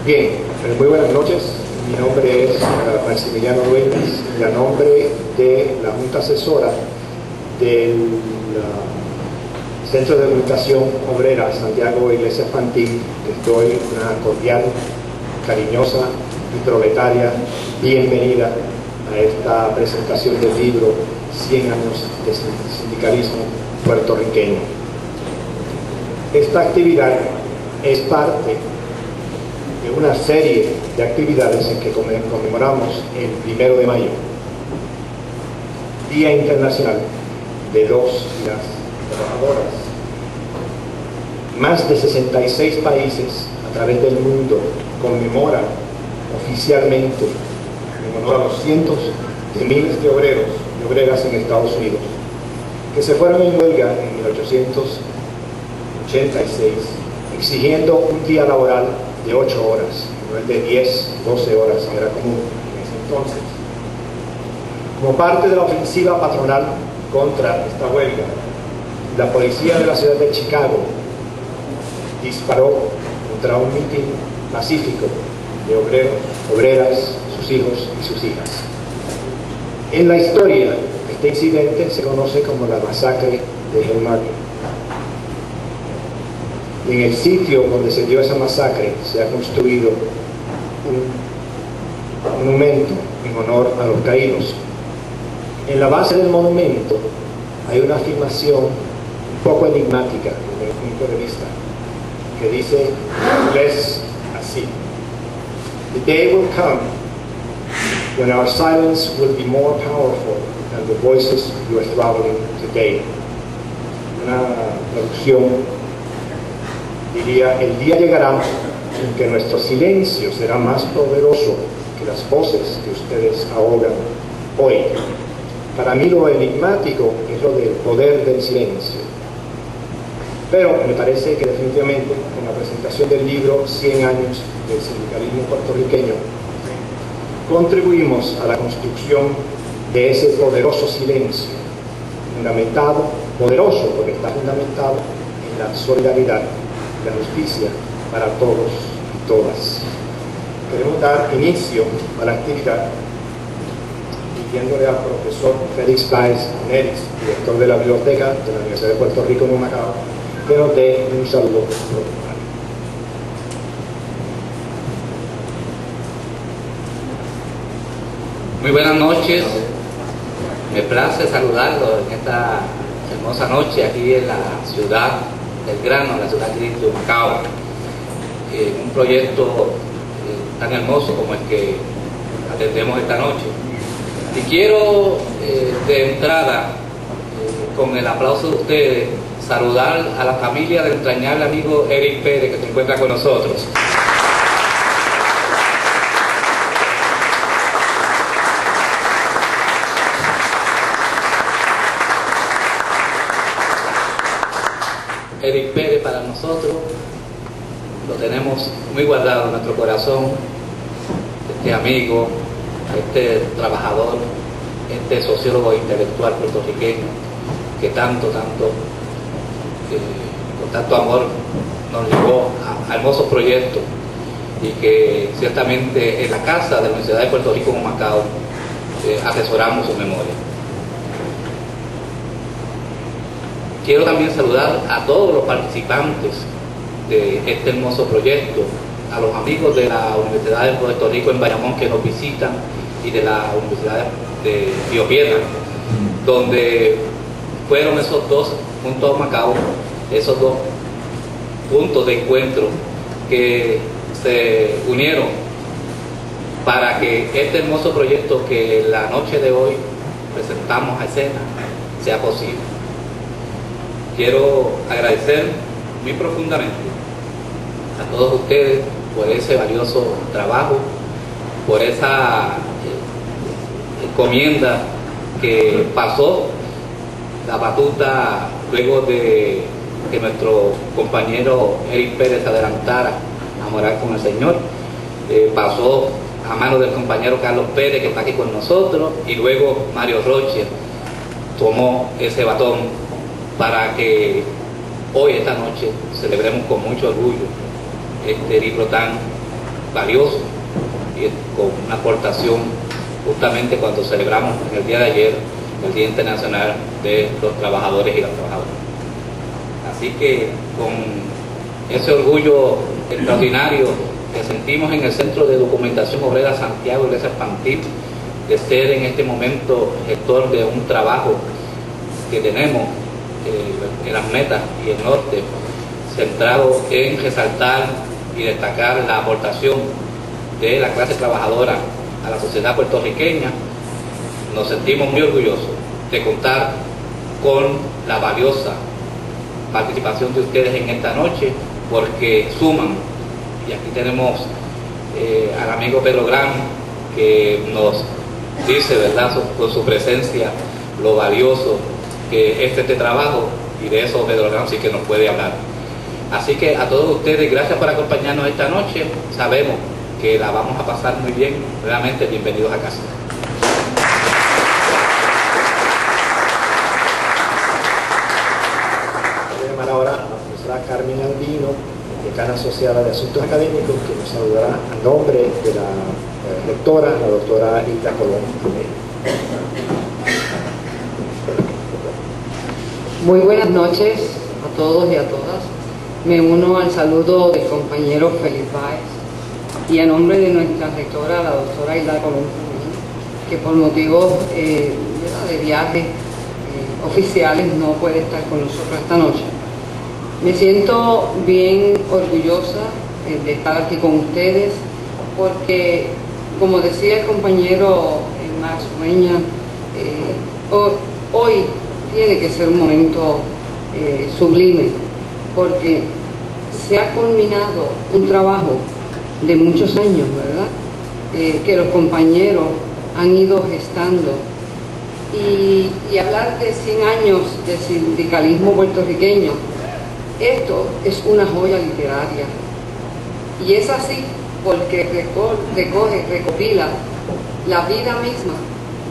Bien, muy buenas noches. Mi nombre es Maximiliano Dueñas, y a nombre de la Junta Asesora del Centro de Educación Obrera Santiago Iglesia Fantil, les doy una cordial, cariñosa y proletaria bienvenida a esta presentación del libro 100 años de sindicalismo puertorriqueño. Esta actividad es parte de una serie de actividades en que conmemoramos el 1 de mayo, Día Internacional de los y las Trabajadoras. Más de 66 países a través del mundo conmemoran oficialmente en honor a los cientos de miles de obreros y obreras en Estados Unidos que se fueron en huelga en 1886 exigiendo un día laboral de 8 horas, no el de 10, 12 horas, que era común en ese entonces. Como parte de la ofensiva patronal contra esta huelga, la policía de la ciudad de Chicago disparó contra un mitin pacífico de obreros, obreras, sus hijos y sus hijas. En la historia, este incidente se conoce como la masacre de Haymarket. En el sitio donde se dio esa masacre se ha construido un monumento en honor a los caídos. En la base del monumento hay una afirmación un poco enigmática desde mi punto de vista, que dice en inglés así: "The day will come when our silence will be more powerful than the voices you are throttling today." Una traducción diría: el día llegará en que nuestro silencio será más poderoso que las voces que ustedes ahogan hoy. Para mí lo enigmático es lo del poder del silencio. Pero me parece que definitivamente con la presentación del libro 100 años del sindicalismo puertorriqueño contribuimos a la construcción de ese poderoso silencio, fundamentado, poderoso porque está fundamentado en la solidaridad, la justicia para todos y todas. Queremos dar inicio a la actividad pidiéndole al profesor Félix Páez Neris, director de la biblioteca de la Universidad de Puerto Rico en Humacao, que nos dé un saludo protocolario. Muy buenas noches, me place saludarlos en esta hermosa noche aquí en la ciudad del grano, la ciudad de Humacao, un proyecto tan hermoso como el que atendemos esta noche. Y quiero de entrada, con el aplauso de ustedes, saludar a la familia del entrañable amigo Eric Pérez, que se encuentra con nosotros. Eric Pérez para nosotros lo tenemos muy guardado en nuestro corazón, este amigo, este trabajador, este sociólogo intelectual puertorriqueño que con tanto amor nos llevó a hermosos proyectos y que ciertamente en la casa de la Universidad de Puerto Rico en Humacao atesoramos su memoria. Quiero también saludar a todos los participantes de este hermoso proyecto, a los amigos de la Universidad de Puerto Rico en Bayamón que nos visitan y de la Universidad de Río Piedras, donde fueron esos dos, junto a Humacao, esos dos puntos de encuentro que se unieron para que este hermoso proyecto que la noche de hoy presentamos a escena sea posible. Quiero agradecer muy profundamente a todos ustedes por ese valioso trabajo, por esa encomienda que pasó la batuta luego de que nuestro compañero Eric Pérez se adelantara a morar con el Señor. Pasó a manos del compañero Carlos Pérez, que está aquí con nosotros, y luego Mario Roche tomó ese batón para que hoy, esta noche, celebremos con mucho orgullo este libro tan valioso y con una aportación justamente cuando celebramos en el día de ayer el Día Internacional de los Trabajadores y las Trabajadoras. Así que con ese orgullo extraordinario que sentimos en el Centro de Documentación Obrera Santiago Iglesias Pantil, de ser en este momento gestor de un trabajo que tenemos en las metas y el norte, centrado en resaltar y destacar la aportación de la clase trabajadora a la sociedad puertorriqueña, nos sentimos muy orgullosos de contar con la valiosa participación de ustedes en esta noche, porque suman, y aquí tenemos al amigo Pedro Gran, que nos dice, ¿verdad?, con su presencia, lo valioso que es este trabajo, y de eso Pedro Gran sí que nos puede hablar. Así que a todos ustedes, gracias por acompañarnos esta noche. Sabemos que la vamos a pasar muy bien. Realmente bienvenidos a casa. Voy a llamar ahora a la profesora Carmen Albino, decana asociada de Asuntos Académicos, que nos saludará a nombre de la rectora, la doctora Hilda Colón. Muy buenas noches a todos y a todas. Me uno al saludo del compañero Félix Báez y a nombre de nuestra rectora, la doctora Hilda Colón, que por motivos de viajes oficiales no puede estar con nosotros esta noche. Me siento bien orgullosa de estar aquí con ustedes porque, como decía el compañero Max Ureña, hoy tiene que ser un momento sublime, porque se ha culminado un trabajo de muchos años, ¿verdad?, que los compañeros han ido gestando. Y hablar de 100 años de sindicalismo puertorriqueño, esto es una joya literaria. Y es así porque recopila la vida misma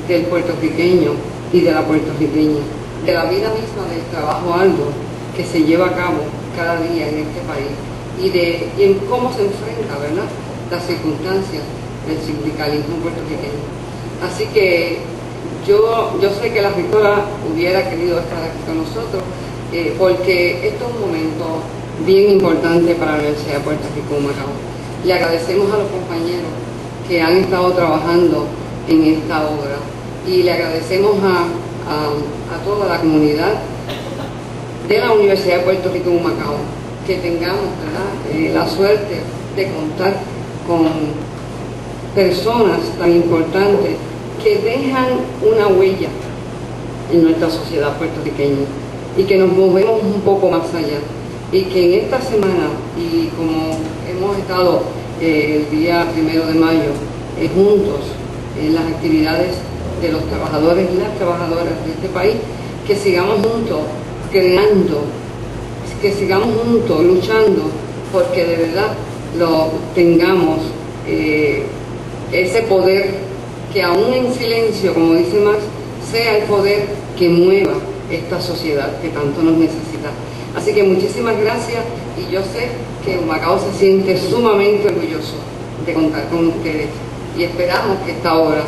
del puertorriqueño y de la puertorriqueña, de la vida misma del trabajo arduo que se lleva a cabo cada día en este país y en cómo se enfrenta, ¿verdad?, las circunstancias del sindicalismo puertorriqueño. Así que yo sé que la rectora hubiera querido estar aquí con nosotros porque esto es un momento bien importante para la Universidad de Puerto Rico Humacao. Le agradecemos a los compañeros que han estado trabajando en esta obra y le agradecemos a toda la comunidad de la Universidad de Puerto Rico Humacao que tengamos, ¿verdad?, la suerte de contar con personas tan importantes que dejan una huella en nuestra sociedad puertorriqueña y que nos movemos un poco más allá, y que en esta semana, y como hemos estado el día 1 de mayo juntos en las actividades de los trabajadores y las trabajadoras de este país, que sigamos juntos creando, que sigamos juntos luchando porque de verdad lo tengamos ese poder que aún en silencio, como dice Max, sea el poder que mueva esta sociedad que tanto nos necesita. Así que muchísimas gracias, y yo sé que Humacao se siente sumamente orgulloso de contar con ustedes y esperamos que esta obra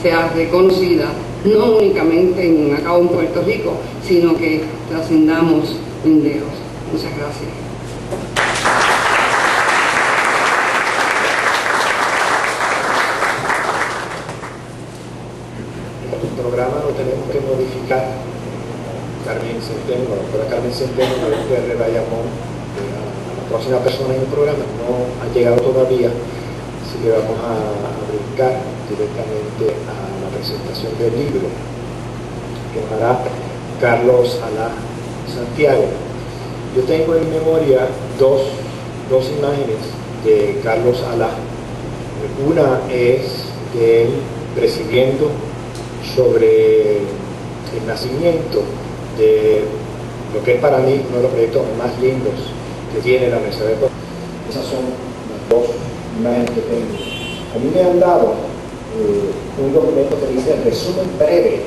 sea reconocida no únicamente en Humacao, en Puerto Rico, sino que trascendamos linderos. Muchas gracias. El programa lo tenemos que modificar. Carmen Centeno, la doctora Carmen Centeno, la doctora de Bayamón, la próxima persona en el programa no ha llegado todavía, así que vamos a brincar directamente a la presentación del libro que hará Carlos Alá Santiago. Yo tengo en memoria dos imágenes de Carlos Alá. Una es de él presidiendo sobre el nacimiento de lo que es para mí uno de los proyectos más lindos que tiene la Universidad de Puerto Rico. Esas son las dos imágenes que tengo. A mí me han dado un documento que dice resumen breve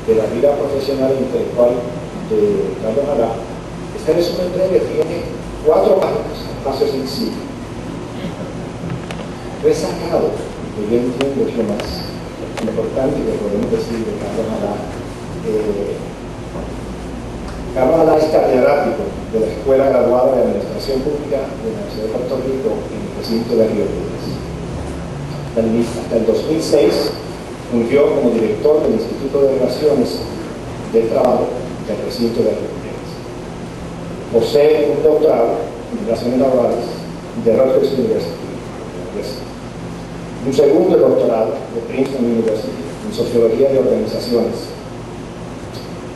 de la vida profesional e intelectual de Carlos Alá. Este resumen breve tiene 4 páginas, espacio sencillo. resacado, que yo entiendo es lo más importante que podemos decir de Carlos Alá. Carlos Alá es catedrático de la Escuela Graduada de Administración Pública de la Universidad de Puerto Rico en el recinto de Río Piedras. Hasta el 2006 fungió como director del Instituto de Relaciones del Trabajo del recinto de Río Piedras. Posee un doctorado en Relaciones Laborales de Rutgers University, un segundo doctorado de Princeton University en Sociología de Organizaciones.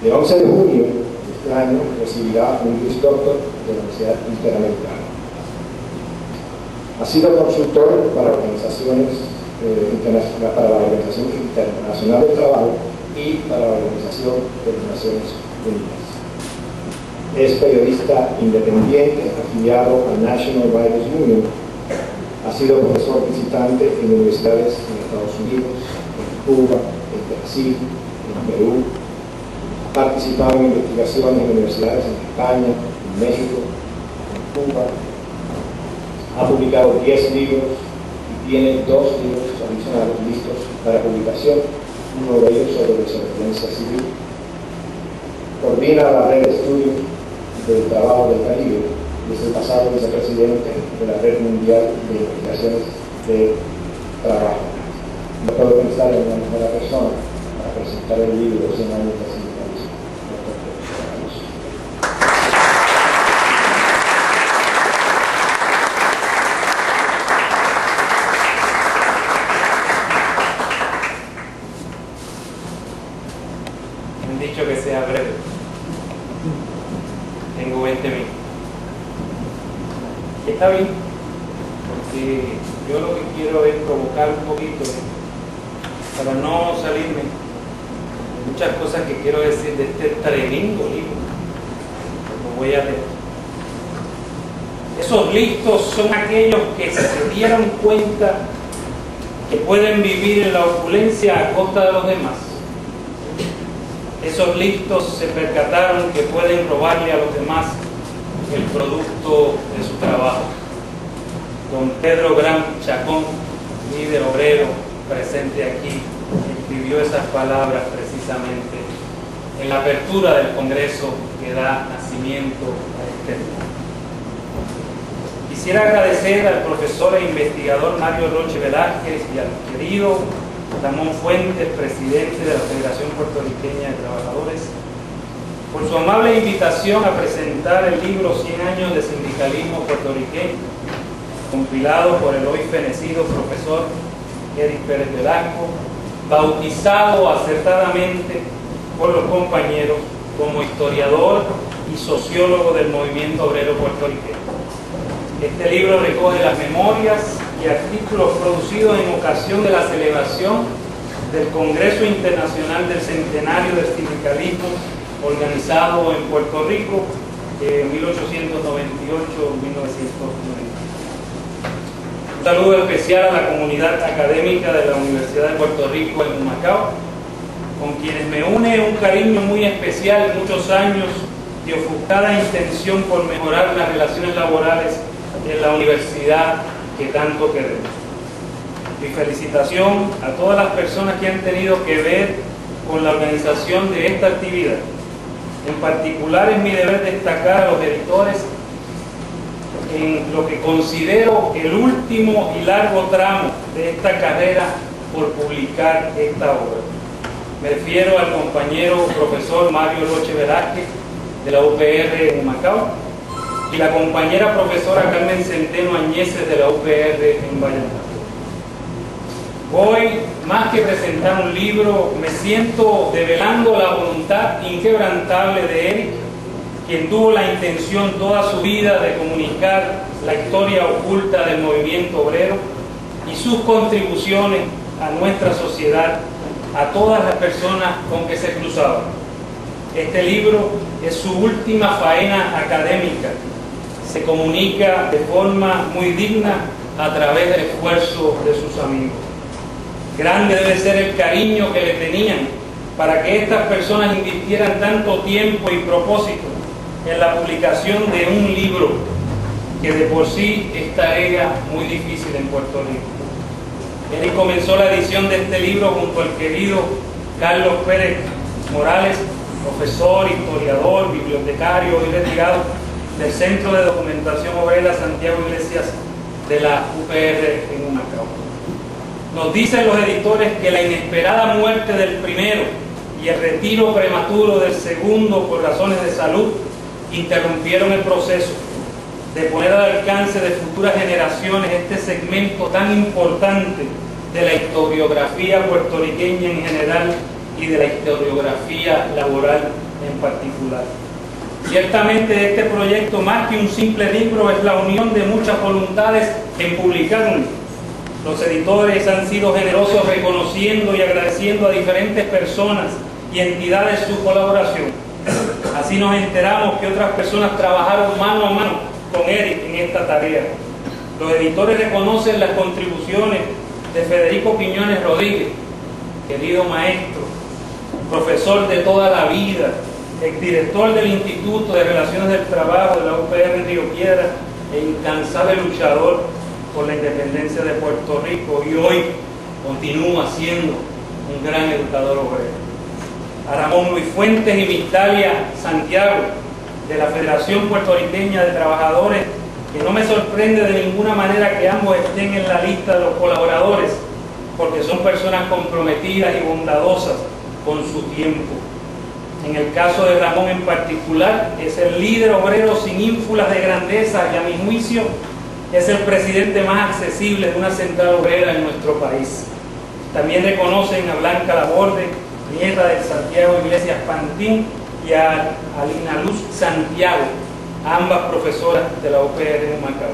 El 11 de junio de este año recibirá un Juris Doctor de la Universidad Interamericana. Ha sido consultor para organizaciones para la Organización Internacional del Trabajo y para la Organización de las Naciones Unidas. Es periodista independiente afiliado al National Writers Union. Ha sido profesor visitante en universidades en Estados Unidos, en Cuba, en Brasil, en Perú. Ha participado en investigaciones en universidades en España, en México, en Cuba. Ha publicado 10 libros y tiene 2 libros adicionales listos para publicación, uno de ellos sobre desobediencia civil. Coordina la red de estudios del trabajo del Caribe y es el pasado vicepresidente de la Red Mundial de Investigaciones de Trabajo. No puedo pensar en una mejor persona para presentar el libro 100 años de sindicalismo. Me han dicho que sea breve. Tengo 20 minutos. Está bien, porque yo lo que quiero es provocar un poquito para no salirme de muchas cosas que quiero decir de este tremendo libro. Lo voy a leer. Esos listos son aquellos que se dieron cuenta que pueden vivir en la opulencia a costa de los demás. Esos listos se percataron que pueden robarle a los demás el producto de su trabajo. Don Pedro Gran Chacón, líder obrero presente aquí, escribió esas palabras precisamente en la apertura del Congreso que da nacimiento a este libro. Quisiera agradecer al profesor e investigador Mario Roche Velázquez y al querido Ramón Fuentes, presidente de la Federación Puertorriqueña de Trabajadores, por su amable invitación a presentar el libro 100 años de sindicalismo puertorriqueño, compilado por el hoy fenecido profesor Eric Pérez Velasco, bautizado acertadamente por los compañeros como historiador y sociólogo del movimiento obrero puertorriqueño. Este libro recoge las memorias y artículos producidos en ocasión de la celebración del Congreso Internacional del Centenario del Sindicalismo organizado en Puerto Rico en 1898-1990. Un saludo especial a la comunidad académica de la Universidad de Puerto Rico en Humacao, con quienes me une un cariño muy especial, muchos años de ofuscada intención por mejorar las relaciones laborales en la universidad que tanto queremos. Mi felicitación a todas las personas que han tenido que ver con la organización de esta actividad. En particular, es mi deber destacar a los editores en lo que considero el último y largo tramo de esta carrera por publicar esta obra. Me refiero al compañero profesor Mario Roche Velázquez de la UPR en Humacao y la compañera profesora Carmen Centeno Añeses de la UPR en Bayamón. Hoy, más que presentar un libro, me siento develando la voluntad inquebrantable de Eric, quien tuvo la intención toda su vida de comunicar la historia oculta del movimiento obrero y sus contribuciones a nuestra sociedad, a todas las personas con que se cruzaban. Este libro es su última faena académica. Se comunica de forma muy digna a través del esfuerzo de sus amigos. Grande debe ser el cariño que le tenían para que estas personas invirtieran tanto tiempo y propósito en la publicación de un libro que de por sí es tarea muy difícil en Puerto Rico. Eric comenzó la edición de este libro junto al querido Carlos Pérez Morales, profesor, historiador, bibliotecario y retirado del Centro de Documentación Obrera Santiago Iglesias de la UPR en Humacao. Nos dicen los editores que la inesperada muerte del primero y el retiro prematuro del segundo por razones de salud interrumpieron el proceso de poner al alcance de futuras generaciones este segmento tan importante de la historiografía puertorriqueña en general y de la historiografía laboral en particular. Ciertamente este proyecto, más que un simple libro, es la unión de muchas voluntades en publicar un libro. Los editores han sido generosos reconociendo y agradeciendo a diferentes personas y entidades su colaboración. Así nos enteramos que otras personas trabajaron mano a mano con Eric en esta tarea. Los editores reconocen las contribuciones de Federico Quiñones Rodríguez, querido maestro, profesor de toda la vida, exdirector del Instituto de Relaciones del Trabajo de la UPR en Río Piedras e incansable luchador por la independencia de Puerto Rico, y hoy continúa siendo un gran educador obrero. A Ramón Luis Fuentes y Migdalia Santiago, de la Federación Puertorriqueña de Trabajadores, que no me sorprende de ninguna manera que ambos estén en la lista de los colaboradores, porque son personas comprometidas y bondadosas con su tiempo. En el caso de Ramón en particular, es el líder obrero sin ínfulas de grandeza y, a mi juicio, es el presidente más accesible de una central obrera en nuestro país. También reconocen a Blanca Laborde, nieta de Santiago Iglesias Pantín, y a Alina Luz Santiago, ambas profesoras de la UPR en Humacao.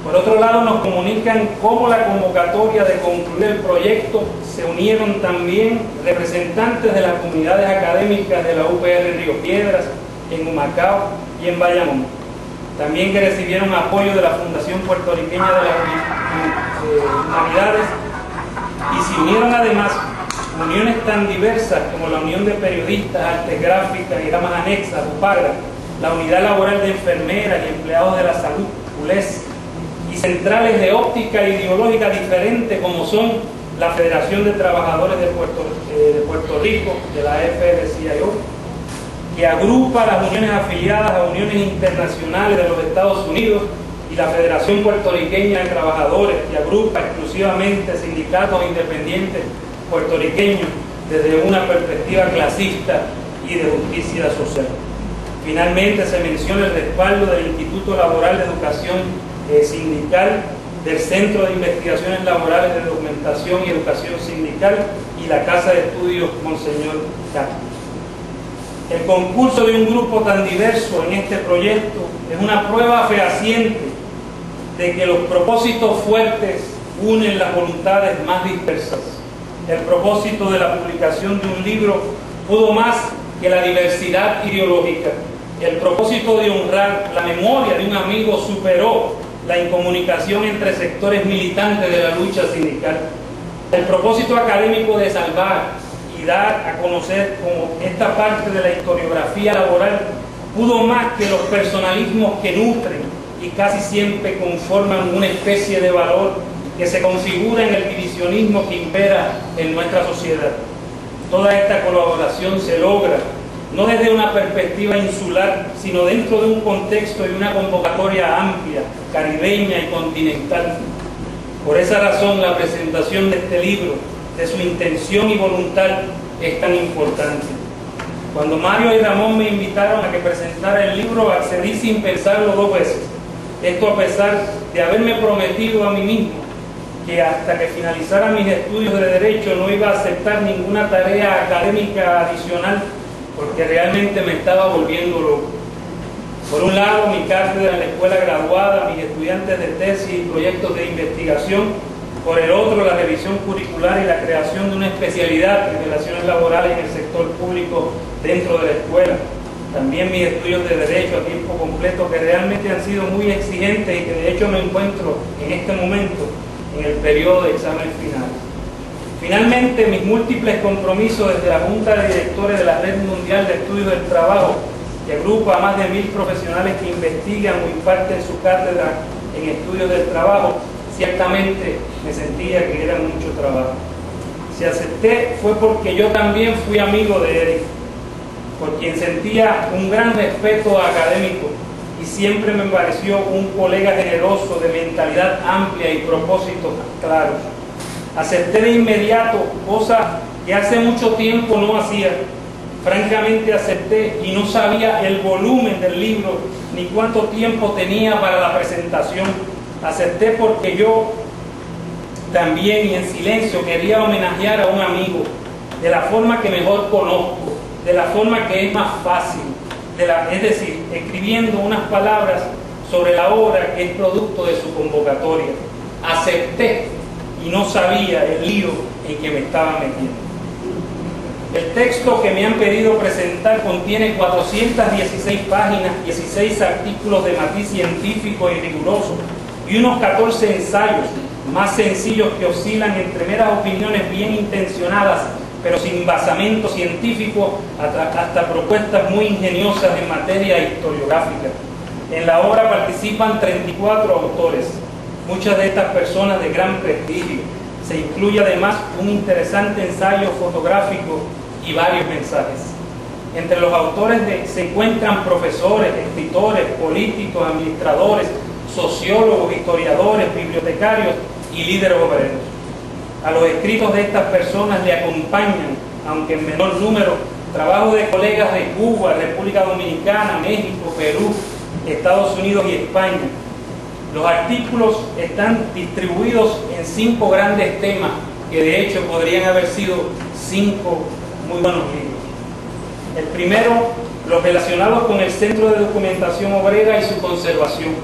Por otro lado, nos comunican cómo la convocatoria de concluir el proyecto se unieron también representantes de las comunidades académicas de la UPR en Río Piedras, en Humacao y en Bayamón. También que recibieron apoyo de la Fundación Puertorriqueña de las Humanidades, y se unieron además uniones tan diversas como la Unión de Periodistas, Artes Gráficas y Ramas Anexas, UPAGRA, la Unidad Laboral de Enfermeras y Empleados de la Salud, ULES, y centrales de óptica ideológica diferentes como son la Federación de Trabajadores de Puerto Rico, de la AFL-CIO, que agrupa las uniones afiliadas a uniones internacionales de los Estados Unidos, y la Federación Puertorriqueña de Trabajadores, que agrupa exclusivamente sindicatos independientes puertorriqueños desde una perspectiva clasista y de justicia social. Finalmente se menciona el respaldo del Instituto Laboral de Educación Sindical, del Centro de Investigaciones Laborales de Documentación y Educación Sindical y la Casa de Estudios Monseñor Castro. El concurso de un grupo tan diverso en este proyecto es una prueba fehaciente de que los propósitos fuertes unen las voluntades más dispersas. El propósito de la publicación de un libro pudo más que la diversidad ideológica. El propósito de honrar la memoria de un amigo superó la incomunicación entre sectores militantes de la lucha sindical. El propósito académico de salvar y dar a conocer como esta parte de la historiografía laboral pudo más que los personalismos que nutren y casi siempre conforman una especie de valor que se configura en el divisionismo que impera en nuestra sociedad. Toda esta colaboración se logra no desde una perspectiva insular, sino dentro de un contexto y una convocatoria amplia, caribeña y continental. Por esa razón, la presentación de este libro, de su intención y voluntad, es tan importante. Cuando Mario y Ramón me invitaron a que presentara el libro, accedí sin pensarlo dos veces. Esto a pesar de haberme prometido a mí mismo que hasta que finalizara mis estudios de Derecho no iba a aceptar ninguna tarea académica adicional, porque realmente me estaba volviendo loco. Por un lado, mi cátedra en la escuela graduada, mis estudiantes de tesis y proyectos de investigación. Por el otro, la revisión curricular y la creación de una especialidad en relaciones laborales en el sector público dentro de la escuela. También mis estudios de Derecho a tiempo completo, que realmente han sido muy exigentes y que de hecho me encuentro en este momento en el periodo de exámenes finales. Finalmente, mis múltiples compromisos desde la Junta de Directores de la Red Mundial de Estudios del Trabajo, que agrupa a más de 1000 profesionales que investigan o imparten su cátedra en estudios del trabajo, ciertamente me sentía que era mucho trabajo. Si acepté fue porque yo también fui amigo de Eric, por quien sentía un gran respeto académico y siempre me pareció un colega generoso de mentalidad amplia y propósitos claros. Acepté de inmediato, cosa que hace mucho tiempo no hacía. Francamente acepté y no sabía el volumen del libro ni cuánto tiempo tenía para la presentación. Acepté porque yo también y en silencio quería homenajear a un amigo de la forma que mejor conozco, de la forma que es más fácil, es decir, escribiendo unas palabras sobre la obra que es producto de su convocatoria. Acepté y no sabía el lío en que me estaba metiendo. El texto que me han pedido presentar contiene 416 páginas, 16 artículos de matiz científico y riguroso y unos 14 ensayos más sencillos que oscilan entre meras opiniones bien intencionadas pero sin basamento científico hasta propuestas muy ingeniosas en materia historiográfica. En la obra participan 34 autores, muchas de estas personas de gran prestigio. Se incluye además un interesante ensayo fotográfico y varios mensajes. Entre los autores se encuentran profesores, escritores, políticos, administradores, sociólogos, historiadores, bibliotecarios y líderes obreros. A los escritos de estas personas le acompañan, aunque en menor número, trabajos de colegas de Cuba, República Dominicana, México, Perú, Estados Unidos y España. Los artículos están distribuidos en 5 grandes temas, que de hecho podrían haber sido 5 muy buenos libros. El primero, los relacionados con el Centro de Documentación Obrera y su conservación.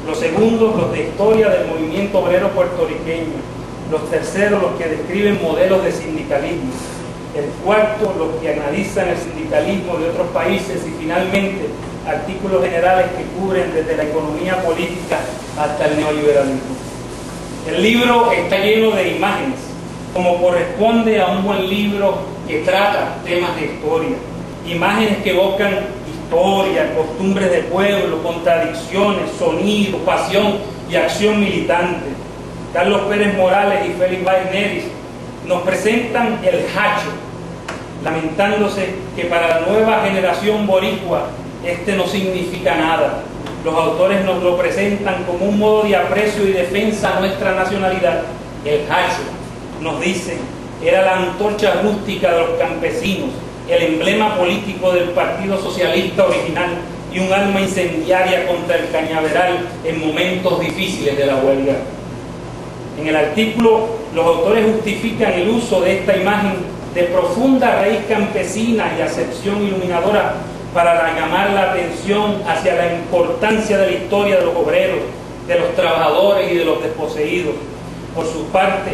Los segundos, los de historia del movimiento obrero puertorriqueño. Los terceros, los que describen modelos de sindicalismo. El cuarto, los que analizan el sindicalismo de otros países. Y finalmente, artículos generales que cubren desde la economía política hasta el neoliberalismo. El libro está lleno de imágenes, como corresponde a un buen libro que trata temas de historia. Imágenes que evocan historia, costumbres de pueblo, contradicciones, sonido, pasión y acción militante. Carlos Pérez Morales y Félix Báez Neris nos presentan el hacho, lamentándose que para la nueva generación boricua este no significa nada. Los autores nos lo presentan como un modo de aprecio y defensa a nuestra nacionalidad. El hacho, nos dicen, era la antorcha rústica de los campesinos, el emblema político del Partido Socialista original y un arma incendiaria contra el cañaveral en momentos difíciles de la huelga. En el artículo, los autores justifican el uso de esta imagen de profunda raíz campesina y acepción iluminadora para llamar la atención hacia la importancia de la historia de los obreros, de los trabajadores y de los desposeídos. Por su parte,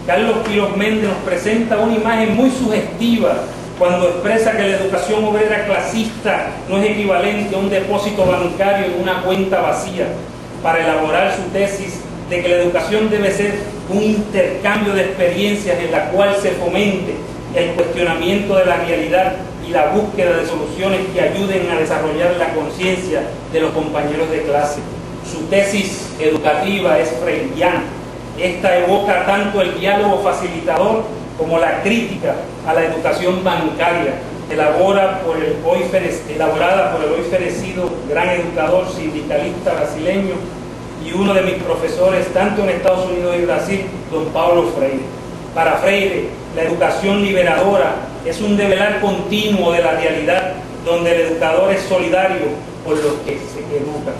Carlos Quiroz Méndez nos presenta una imagen muy sugestiva cuando expresa que la educación obrera clasista no es equivalente a un depósito bancario en una cuenta vacía, para elaborar su tesis de que la educación debe ser un intercambio de experiencias en la cual se fomente el cuestionamiento de la realidad y la búsqueda de soluciones que ayuden a desarrollar la conciencia de los compañeros de clase. Su tesis educativa es freiriana. Esta evoca tanto el diálogo facilitador como la crítica a la educación bancaria, elaborada por el hoy fenecido gran educador sindicalista brasileño y uno de mis profesores tanto en Estados Unidos y Brasil, don Paulo Freire. Para Freire, la educación liberadora es un develar continuo de la realidad, donde el educador es solidario con los que se educan.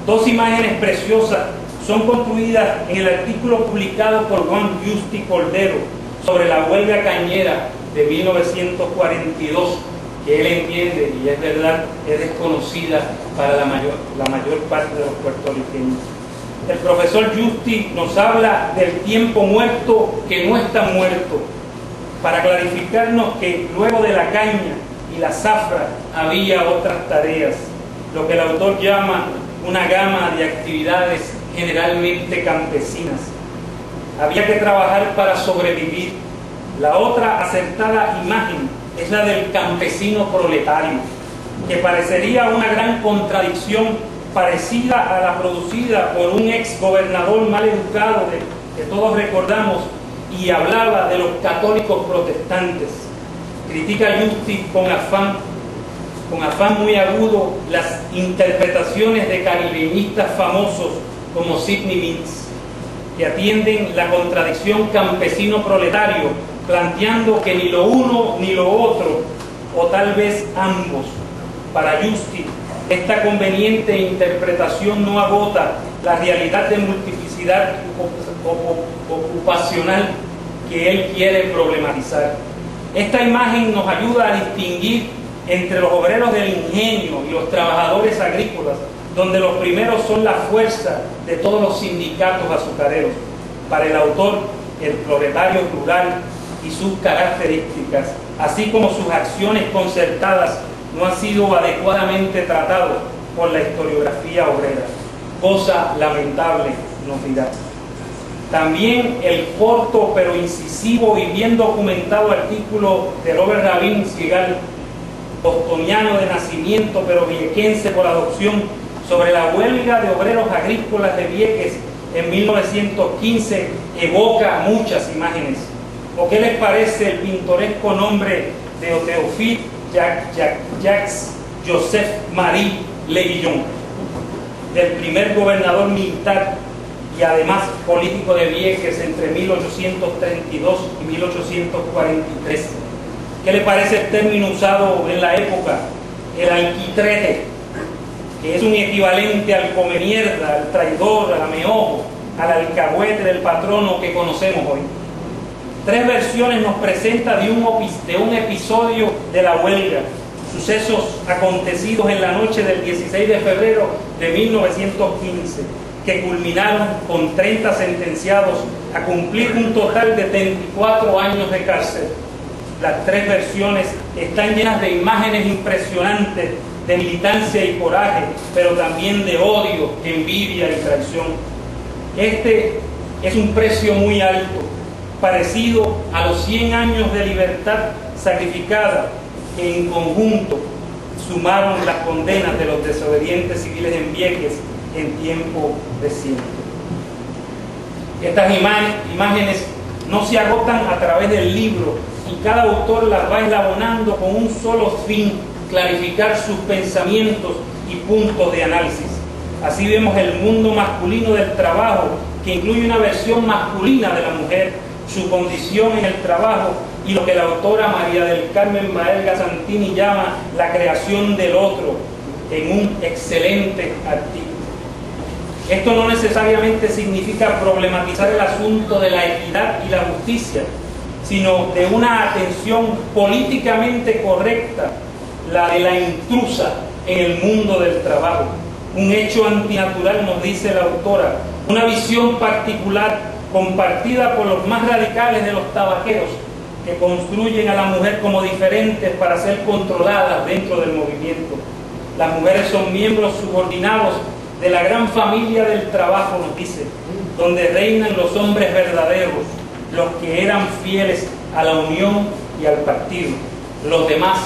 2 imágenes preciosas son construidas en el artículo publicado por Juan Justi Cordero sobre la huelga cañera de 1942, que él entiende, y es verdad, es desconocida para la mayor parte de los puertorriqueños. El profesor Justi nos habla del tiempo muerto que no está muerto, para clarificarnos que luego de la caña y la zafra había otras tareas, lo que el autor llama una gama de actividades generalmente campesinas. Había que trabajar para sobrevivir. La otra acertada imagen es la del campesino proletario, que parecería una gran contradicción parecida a la producida por un ex gobernador mal educado que todos recordamos, y hablaba de los católicos protestantes. Critica a Justi con afán muy agudo las interpretaciones de caribeñistas famosos como Sidney Mintz, que atienden la contradicción campesino-proletario, planteando que ni lo uno ni lo otro, o tal vez ambos. Para Justi, esta conveniente interpretación no agota la realidad de multiplicidad ocupacional que él quiere problematizar. Esta imagen nos ayuda a distinguir entre los obreros del ingenio y los trabajadores agrícolas, donde los primeros son la fuerza de todos los sindicatos azucareros. Para el autor, el proletario rural y sus características, así como sus acciones concertadas, no han sido adecuadamente tratados por la historiografía obrera, cosa lamentable, nos dirá. También el corto pero incisivo y bien documentado artículo de Robert Rabin Sigal, bostoniano de nacimiento pero viequense por adopción, sobre la huelga de obreros agrícolas de Vieques en 1915, evoca muchas imágenes. ¿O qué les parece el pintoresco nombre de Théophile Jacques Joseph Marie Le Guillon, del primer gobernador militar y además político de Vieques entre 1832 y 1843? ¿Qué le parece el término usado en la época? El alquitrete, que es un equivalente al comemierda, al traidor, al ameojo, al alcahuete del patrono que conocemos hoy. Tres versiones nos presenta de un episodio de la huelga, sucesos acontecidos en la noche del 16 de febrero de 1915, que culminaron con 30 sentenciados a cumplir un total de 34 años de cárcel. Las tres versiones están llenas de imágenes impresionantes de militancia y coraje, pero también de odio, envidia y traición. Este es un precio muy alto, parecido a los 100 años de libertad sacrificada que en conjunto sumaron las condenas de los desobedientes civiles en Vieques en tiempo reciente. Estas imágenes no se agotan a través del libro y cada autor las va eslabonando con un solo fin: clarificar sus pensamientos y puntos de análisis. Así vemos el mundo masculino del trabajo, que incluye una versión masculina de la mujer, su condición en el trabajo y lo que la autora María del Carmen Baelga Santini llama la creación del otro, en un excelente artículo. Esto no necesariamente significa problematizar el asunto de la equidad y la justicia, sino de una atención políticamente correcta, la de la intrusa en el mundo del trabajo. Un hecho antinatural, nos dice la autora, una visión particular compartida por los más radicales de los tabaqueros, que construyen a la mujer como diferentes para ser controladas dentro del movimiento. Las mujeres son miembros subordinados de la gran familia del trabajo, nos dice, donde reinan los hombres verdaderos, los que eran fieles a la unión y al partido, los demás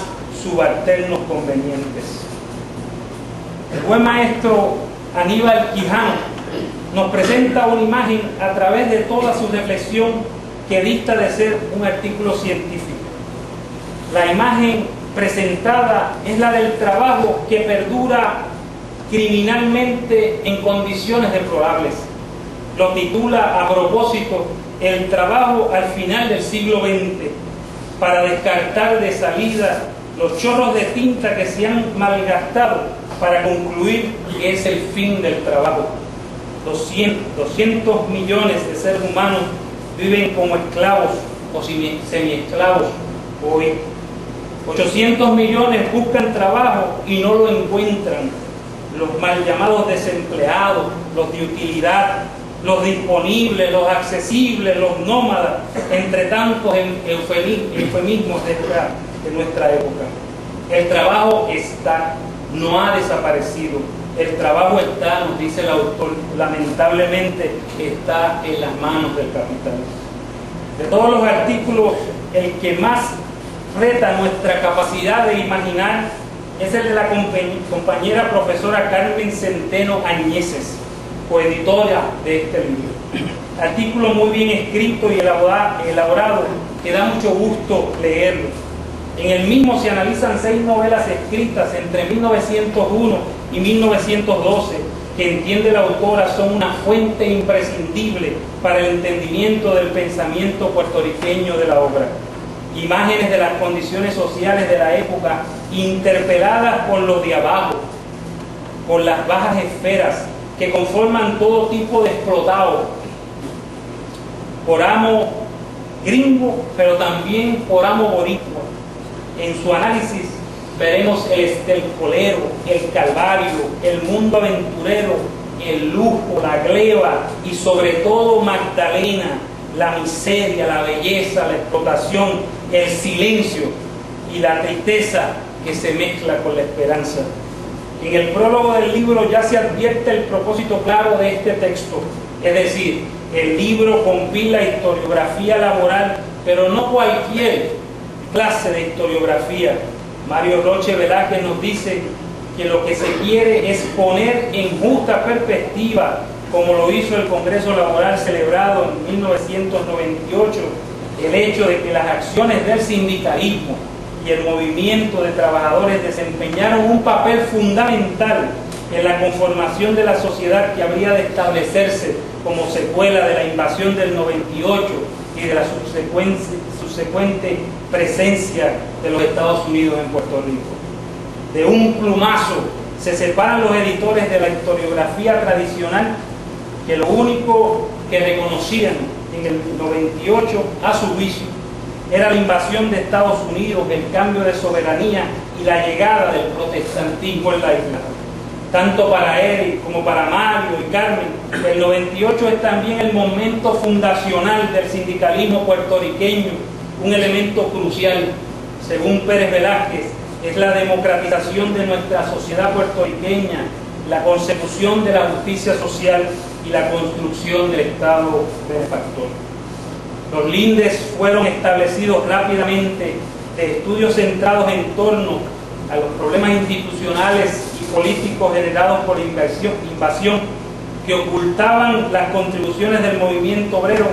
subalternos convenientes. El buen maestro Aníbal Quijano nos presenta una imagen a través de toda su reflexión que dista de ser un artículo científico. La imagen presentada es la del trabajo que perdura criminalmente en condiciones deplorables. Lo titula a propósito "El trabajo al final del siglo XX", para descartar de salida los chorros de tinta que se han malgastado para concluir que es el fin del trabajo. 200 millones de seres humanos viven como esclavos o semiesclavos hoy. 800 millones buscan trabajo y no lo encuentran. Los mal llamados desempleados, los de utilidad, los disponibles, los accesibles, los nómadas, entre tantos eufemismos de nuestra época. El trabajo está, no ha desaparecido. El trabajo está, nos dice el autor, lamentablemente está en las manos del capital. De todos los artículos, el que más reta nuestra capacidad de imaginar es el de la compañera profesora Carmen Centeno Añeses, coeditora de este libro. Artículo muy bien escrito y elaborado, que da mucho gusto leerlo. En el mismo se analizan 6 novelas escritas entre 1901 y 1912, que entiende la autora son una fuente imprescindible para el entendimiento del pensamiento puertorriqueño de la obra. Imágenes de las condiciones sociales de la época, interpeladas por los de abajo, por las bajas esferas que conforman todo tipo de explotado, por amo gringo, pero también por amo boricua. En su análisis veremos el estercolero, el calvario, el mundo aventurero, el lujo, la gleba y sobre todo Magdalena, la miseria, la belleza, la explotación, el silencio y la tristeza que se mezcla con la esperanza. En el prólogo del libro ya se advierte el propósito claro de este texto, es decir, el libro compila historiografía laboral, pero no cualquier clase de historiografía. Mario Roche Velázquez nos dice que lo que se quiere es poner en justa perspectiva, como lo hizo el Congreso Laboral celebrado en 1998, el hecho de que las acciones del sindicalismo y el movimiento de trabajadores desempeñaron un papel fundamental en la conformación de la sociedad que habría de establecerse como secuela de la invasión del 98 y de la subsecuente presencia de los Estados Unidos en Puerto Rico. De un plumazo se separan los editores de la historiografía tradicional, que lo único que reconocían en el 98 a su juicio era la invasión de Estados Unidos, el cambio de soberanía y la llegada del protestantismo en la isla. Tanto para Eric como para Mario y Carmen, el 98 es también el momento fundacional del sindicalismo puertorriqueño, un elemento crucial. Según Pérez Velázquez, es la democratización de nuestra sociedad puertorriqueña, la consecución de la justicia social y la construcción del Estado benefactor. Los lindes fueron establecidos rápidamente de estudios centrados en torno a los problemas institucionales y políticos generados por la invasión que ocultaban las contribuciones del movimiento obrero.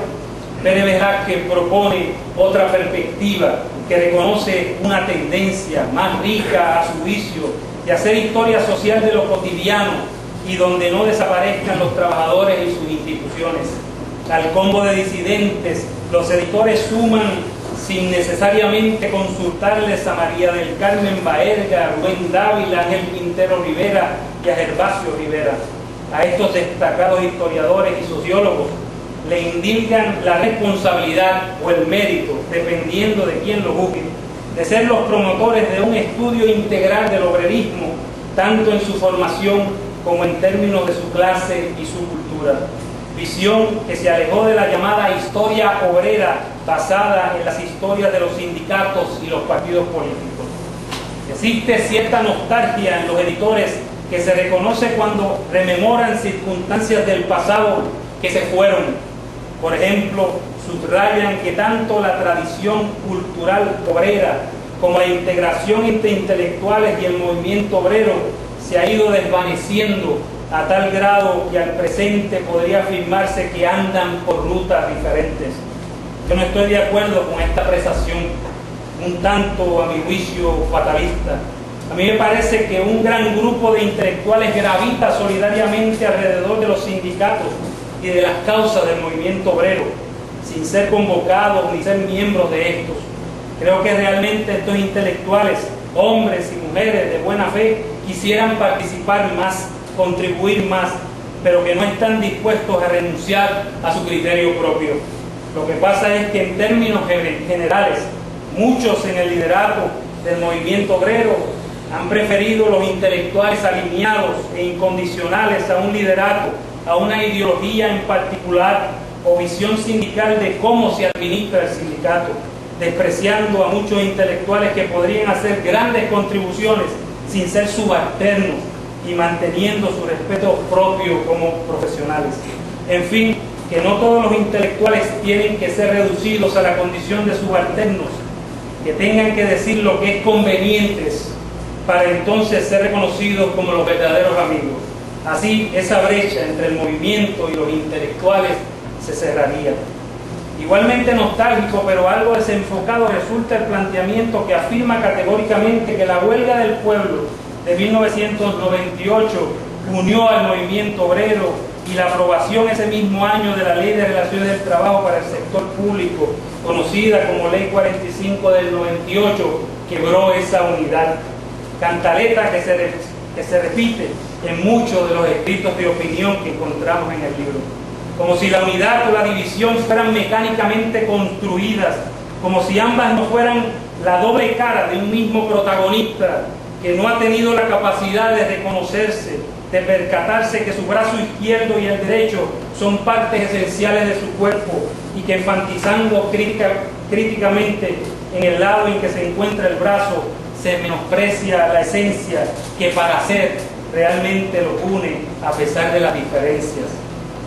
Pérez Velázquez propone otra perspectiva que reconoce una tendencia más rica a su juicio de hacer historia social de lo cotidiano y donde no desaparezcan los trabajadores y sus instituciones. Al combo de disidentes, los editores suman sin necesariamente consultarles a María del Carmen Baerga, a Rubén Dávila, a Ángel Quintero Rivera y a Gervasio Rivera. A estos destacados historiadores y sociólogos le indilgan la responsabilidad o el mérito, dependiendo de quién lo juzgue, de ser los promotores de un estudio integral del obrerismo, tanto en su formación como en términos de su clase y su cultura. Visión que se alejó de la llamada historia obrera basada en las historias de los sindicatos y los partidos políticos. Existe cierta nostalgia en los editores que se reconoce cuando rememoran circunstancias del pasado que se fueron. Por ejemplo, subrayan que tanto la tradición cultural obrera como la integración entre intelectuales y el movimiento obrero se ha ido desvaneciendo a tal grado que al presente podría afirmarse que andan por rutas diferentes. Yo no estoy de acuerdo con esta apreciación, un tanto a mi juicio fatalista. A mí me parece que un gran grupo de intelectuales gravita solidariamente alrededor de los sindicatos y de las causas del movimiento obrero, sin ser convocados ni ser miembros de estos. Creo que realmente estos intelectuales, hombres y mujeres de buena fe, quisieran participar más, contribuir más, pero que no están dispuestos a renunciar a su criterio propio. Lo que pasa es que en términos generales, muchos en el liderato del movimiento obrero han preferido los intelectuales alineados e incondicionales a un liderato, a una ideología en particular o visión sindical de cómo se administra el sindicato, despreciando a muchos intelectuales que podrían hacer grandes contribuciones sin ser subalternos y manteniendo su respeto propio como profesionales. En fin, que no todos los intelectuales tienen que ser reducidos a la condición de subalternos, que tengan que decir lo que es conveniente para entonces ser reconocidos como los verdaderos amigos. Así, esa brecha entre el movimiento y los intelectuales se cerraría. Igualmente nostálgico, pero algo desenfocado, resulta el planteamiento que afirma categóricamente que la huelga del pueblo de 1998 unió al movimiento obrero y la aprobación ese mismo año de la Ley de Relaciones del Trabajo para el sector público, conocida como Ley 45 del 98, quebró esa unidad. Cantaleta que se repite en muchos de los escritos de opinión que encontramos en el libro. Como si la unidad o la división fueran mecánicamente construidas, como si ambas no fueran la doble cara de un mismo protagonista que no ha tenido la capacidad de reconocerse, de percatarse que su brazo izquierdo y el derecho son partes esenciales de su cuerpo y que enfatizando críticamente en el lado en que se encuentra el brazo, se menosprecia la esencia que para ser realmente los une a pesar de las diferencias.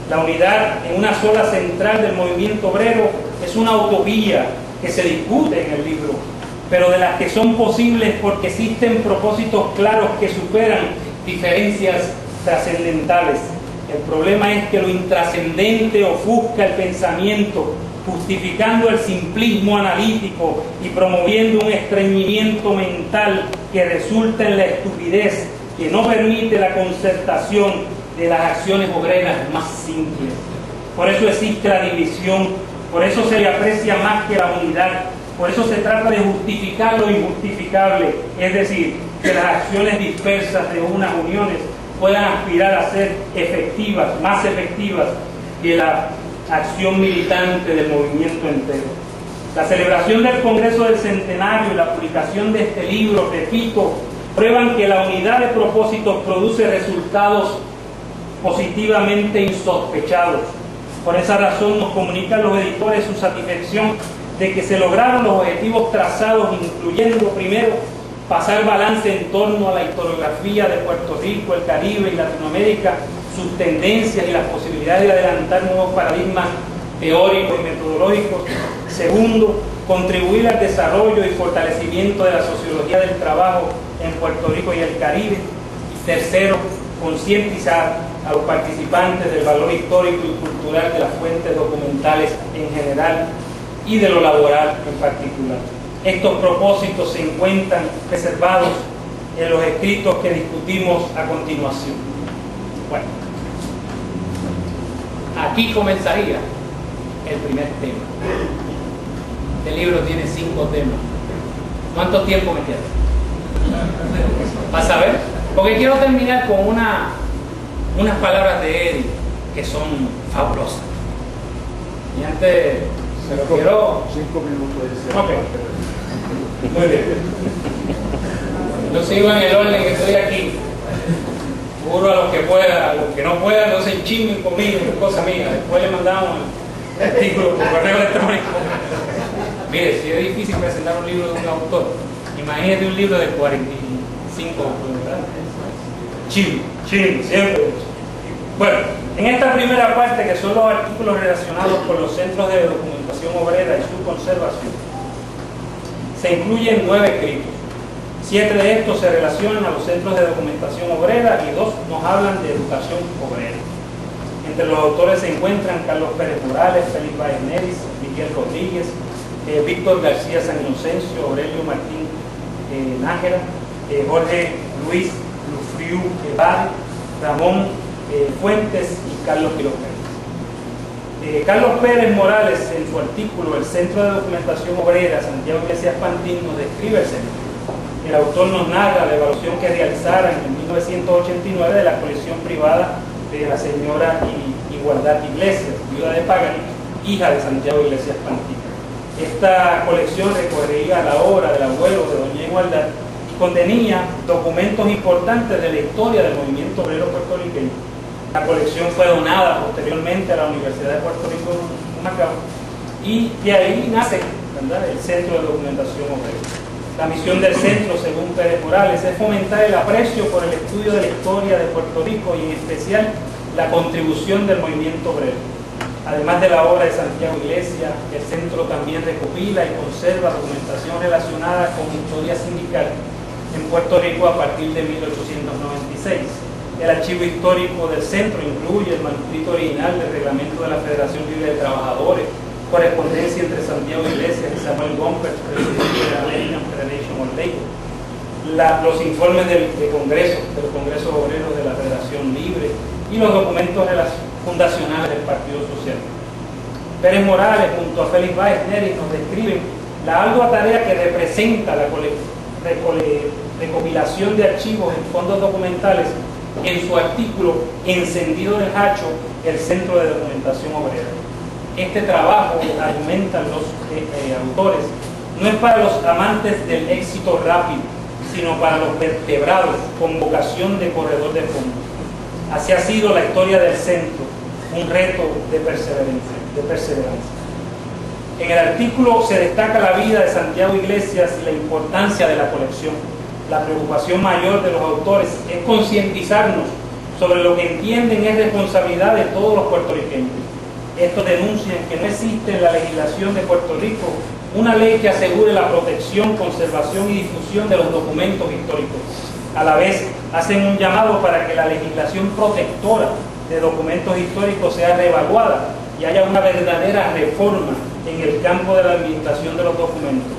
La unidad en una sola central del movimiento obrero es una utopía que se discute en el libro, pero de las que son posibles porque existen propósitos claros que superan diferencias trascendentales. El problema es que lo intrascendente ofusca el pensamiento, justificando el simplismo analítico y promoviendo un estreñimiento mental que resulta en la estupidez que no permite la concertación de las acciones obreras más simples. Por eso existe la división, por eso se le aprecia más que la unidad, por eso se trata de justificar lo injustificable, es decir, que las acciones dispersas de unas uniones puedan aspirar a ser efectivas, más efectivas que la acción militante del movimiento entero. La celebración del Congreso del Centenario y la publicación de este libro, repito, prueban que la unidad de propósitos produce resultados positivamente insospechados. Por esa razón nos comunican los editores su satisfacción de que se lograron los objetivos trazados, incluyendo primero pasar balance en torno a la historiografía de Puerto Rico, el Caribe y Latinoamérica, sus tendencias y las posibilidades de adelantar nuevos paradigmas teóricos y metodológicos. Segundo, contribuir al desarrollo y fortalecimiento de la sociología del trabajo en Puerto Rico y el Caribe. Y tercero, concientizar a los participantes del valor histórico y cultural de las fuentes documentales en general y de lo laboral en particular. Estos propósitos se encuentran preservados en los escritos que discutimos a continuación. Bueno, aquí comenzaría el primer tema. Este libro tiene 5 temas. ¿Cuánto tiempo me queda? ¿Vas a ver? Porque quiero terminar con unas palabras de Eddie que son fabulosas. Y antes se lo quiero... 5 minutos. Ok. Muy bien. Yo sigo en el orden que estoy aquí. Juro a los que puedan, a los que no puedan, no se enchismen conmigo, es cosa mía. Después le mandamos el artículo por correo electrónico. Mire, si es difícil presentar un libro de un autor, imagínate un libro de 45 chivo, siempre. Bueno, en esta primera parte, que son los artículos relacionados con los centros de documentación obrera y su conservación, se incluyen 9 escritos. 7 de estos se relacionan a los centros de documentación obrera y 2 nos hablan de educación obrera. Entre los autores se encuentran Carlos Pérez Morales, Félix Valles Neris, Miguel Rodríguez, Víctor García San Inocencio, Aurelio Martín Nájera, Jorge Luis Lufriu Evade, Ramón Fuentes y Carlos Quiroz Pérez. Carlos Pérez Morales, en su artículo El Centro de Documentación Obrera, Santiago Iglesias Pantín, nos describe el centro. El autor nos narra la evaluación que realizaron en 1989 de la colección privada de la señora Igualdad Iglesias, viuda de Pagani, hija de Santiago Iglesias Pantín. Esta colección recorría la obra del abuelo de doña Igualdad y contenía documentos importantes de la historia del movimiento obrero puertorriqueño. La colección fue donada posteriormente a la Universidad de Puerto Rico en Humacao y de ahí nace, ¿verdad?, el Centro de Documentación Obrera. La misión del centro, según Pérez Morales, es fomentar el aprecio por el estudio de la historia de Puerto Rico y en especial la contribución del movimiento obrero. Además de la obra de Santiago Iglesias, el centro también recopila y conserva documentación relacionada con historia sindical en Puerto Rico a partir de 1896. El archivo histórico del centro incluye el manuscrito original del reglamento de la Federación Libre de Trabajadores, correspondencia entre Santiago Iglesias y Samuel Gompers, presidente de la American Federation of Labor, los informes del Congreso, de los Congresos Obreros de la Federación Libre y los documentos fundacionales del Partido Social. Pérez Morales, junto a Félix Báez Neris, nos describen la ardua tarea que representa la recopilación de archivos en fondos documentales en su artículo Encendido del Hacho, el Centro de Documentación Obrera. Este trabajo, argumentan los autores, no es para los amantes del éxito rápido, sino para los vertebrados con vocación de corredor de fondos. Así ha sido la historia del centro, un reto de perseverancia. En el artículo se destaca la vida de Santiago Iglesias y la importancia de la colección. La preocupación mayor de los autores es concientizarnos sobre lo que entienden es responsabilidad de todos los puertorriqueños. Estos denuncian que no existe en la legislación de Puerto Rico una ley que asegure la protección, conservación y difusión de los documentos históricos. A la vez, hacen un llamado para que la legislación protectora de documentos históricos sea reevaluada y haya una verdadera reforma en el campo de la administración de los documentos.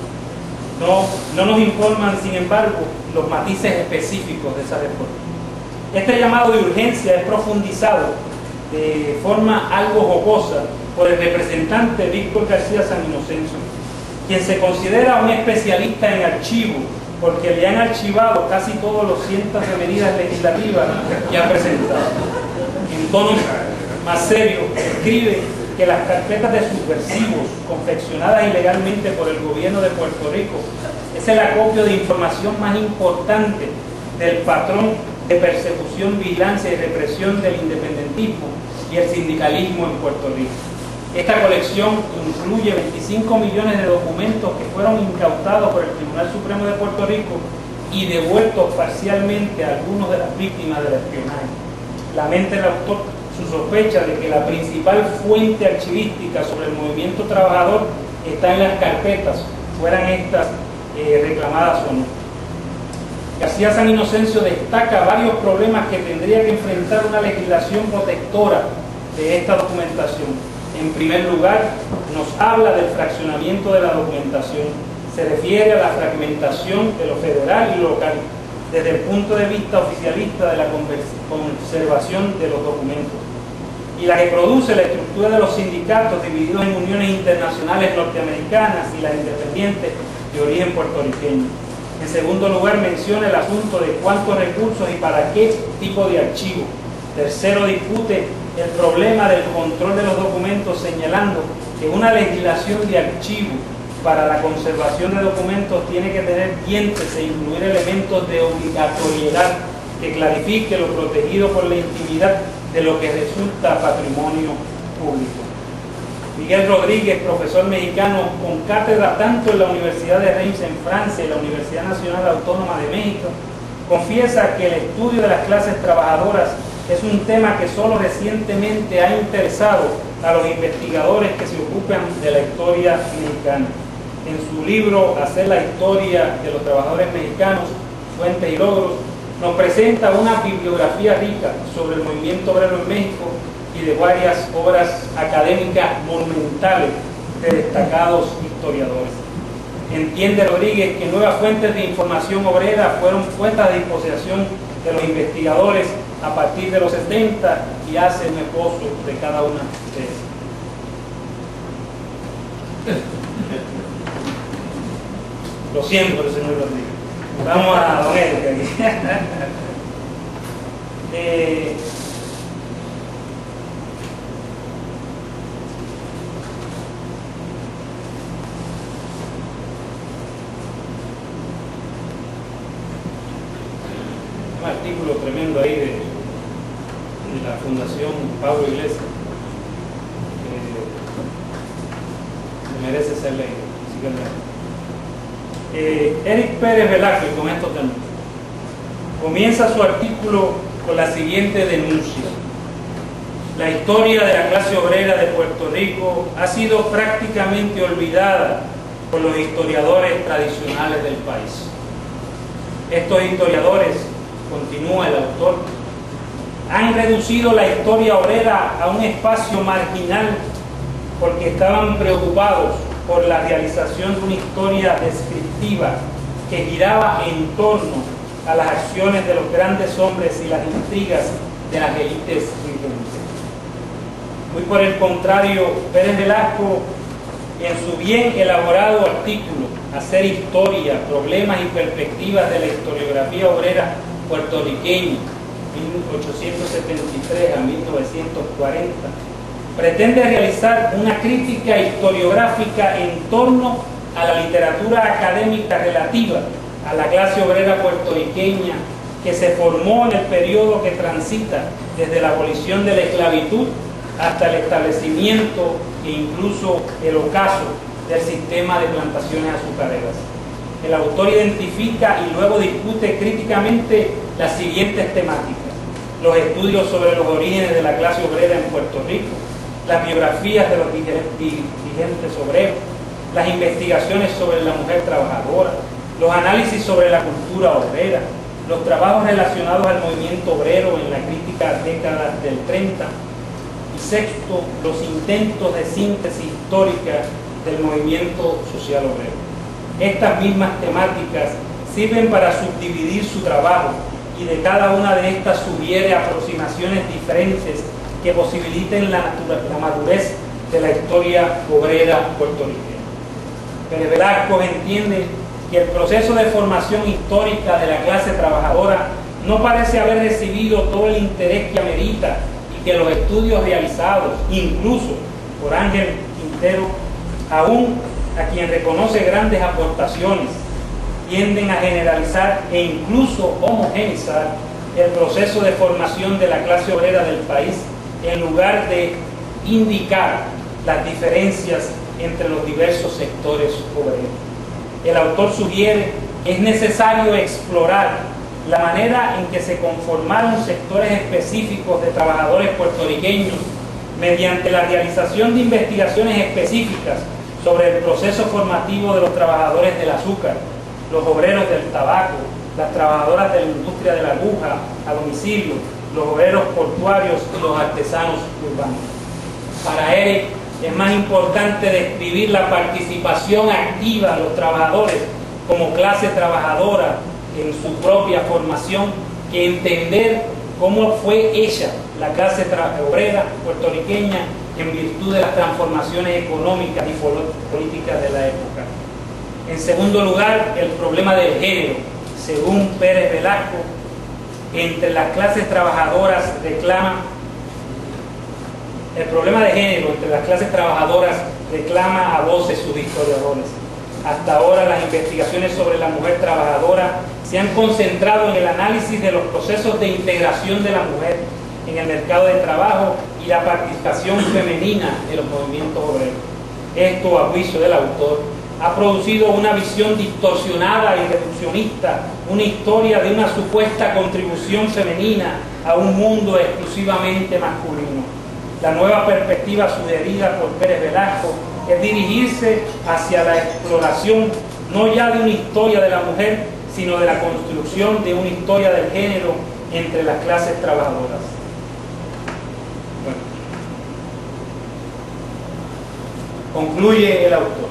No nos informan, sin embargo, los matices específicos de esa reforma. Este llamado de urgencia es profundizado de forma algo jocosa por el representante Víctor García San Inocencio, quien se considera un especialista en archivo porque le han archivado casi todos los cientos de medidas legislativas que ha presentado. En tono más serio, escribe que las carpetas de subversivos confeccionadas ilegalmente por el gobierno de Puerto Rico es el acopio de información más importante del patrón de persecución, vigilancia y represión del independentismo y el sindicalismo en Puerto Rico. Esta colección incluye 25 millones de documentos que fueron incautados por el Tribunal Supremo de Puerto Rico y devueltos parcialmente a algunos de las víctimas del espionaje. Lamenta el autor su sospecha de que la principal fuente archivística sobre el movimiento trabajador está en las carpetas, fueran estas reclamadas o no. García San Inocencio destaca varios problemas que tendría que enfrentar una legislación protectora de esta documentación. En primer lugar, nos habla del fraccionamiento de la documentación. Se refiere a la fragmentación de lo federal y lo local, desde el punto de vista oficialista de la conservación de los documentos, y la que produce la estructura de los sindicatos divididos en uniones internacionales norteamericanas y las independientes de origen puertorriqueño. En segundo lugar, menciona el asunto de cuántos recursos y para qué tipo de archivo. Tercero, discute el problema del control de los documentos, señalando que una legislación de archivo para la conservación de documentos tiene que tener dientes e incluir elementos de obligatoriedad que clarifique lo protegido por la intimidad de lo que resulta patrimonio público. Miguel Rodríguez, profesor mexicano con cátedra tanto en la Universidad de Reims en Francia y la Universidad Nacional Autónoma de México, confiesa que el estudio de las clases trabajadoras es un tema que solo recientemente ha interesado a los investigadores que se ocupan de la historia mexicana. En su libro Hacer la historia de los trabajadores mexicanos, fuentes y logros, nos presenta una bibliografía rica sobre el movimiento obrero en México y de varias obras académicas monumentales de destacados historiadores. Entiende Rodríguez que nuevas fuentes de información obrera fueron puestas a disposición de los investigadores a partir de los 70 y hace un esbozo de cada una de ellas. Lo siento, señor Rodríguez. Vamos a don Edgar. Un artículo tremendo ahí de la Fundación Pablo Iglesias, que merece ser leído. Eric Pérez Velázquez, con esto termino, comienza su artículo con la siguiente denuncia: la historia de la clase obrera de Puerto Rico ha sido prácticamente olvidada por los historiadores tradicionales del país. Estos historiadores, continúa el autor, han reducido la historia obrera a un espacio marginal porque estaban preocupados por la realización de una historia descriptiva que giraba en torno a las acciones de los grandes hombres y las intrigas de las élites vigentes. Muy por el contrario, Pérez Velasco, en su bien elaborado artículo Hacer historia, problemas y perspectivas de la historiografía obrera puertorriqueña, 1873 a 1940, pretende realizar una crítica historiográfica en torno a la literatura académica relativa a la clase obrera puertorriqueña que se formó en el periodo que transita desde la abolición de la esclavitud hasta el establecimiento e incluso el ocaso del sistema de plantaciones azucareras. El autor identifica y luego discute críticamente las siguientes temáticas: los estudios sobre los orígenes de la clase obrera en Puerto Rico, las biografías de los dirigentes obreros, las investigaciones sobre la mujer trabajadora, los análisis sobre la cultura obrera, los trabajos relacionados al movimiento obrero en la crítica década del 30, y sexto, los intentos de síntesis histórica del movimiento social obrero. Estas mismas temáticas sirven para subdividir su trabajo y de cada una de estas sugiere aproximaciones diferentes que posibiliten la madurez de la historia obrera puertorriqueña. Pérez Velasco entiende que el proceso de formación histórica de la clase trabajadora no parece haber recibido todo el interés que amerita y que los estudios realizados, incluso por Ángel Quintero, aún a quien reconoce grandes aportaciones, tienden a generalizar e incluso homogeneizar el proceso de formación de la clase obrera del país en lugar de indicar las diferencias entre los diversos sectores obreros. El autor sugiere que es necesario explorar la manera en que se conformaron sectores específicos de trabajadores puertorriqueños mediante la realización de investigaciones específicas sobre el proceso formativo de los trabajadores del azúcar, los obreros del tabaco, las trabajadoras de la industria de la aguja a domicilio, los obreros portuarios y los artesanos urbanos. Para Eric es más importante describir la participación activa de los trabajadores como clase trabajadora en su propia formación que entender cómo fue ella, la clase obrera puertorriqueña, en virtud de las transformaciones económicas y políticas de la época. En segundo lugar, el problema del género. Según Pérez Velasco, entre las clases trabajadoras el problema de género entre las clases trabajadoras reclama a voces sus historiadores. Hasta ahora las investigaciones sobre la mujer trabajadora se han concentrado en el análisis de los procesos de integración de la mujer en el mercado de trabajo y la participación femenina en los movimientos obreros. Esto, a juicio del autor, ha producido una visión distorsionada y reduccionista, una historia de una supuesta contribución femenina a un mundo exclusivamente masculino. La nueva perspectiva sugerida por Pérez Velasco es dirigirse hacia la exploración no ya de una historia de la mujer, sino de la construcción de una historia del género entre las clases trabajadoras. Bueno. Concluye el autor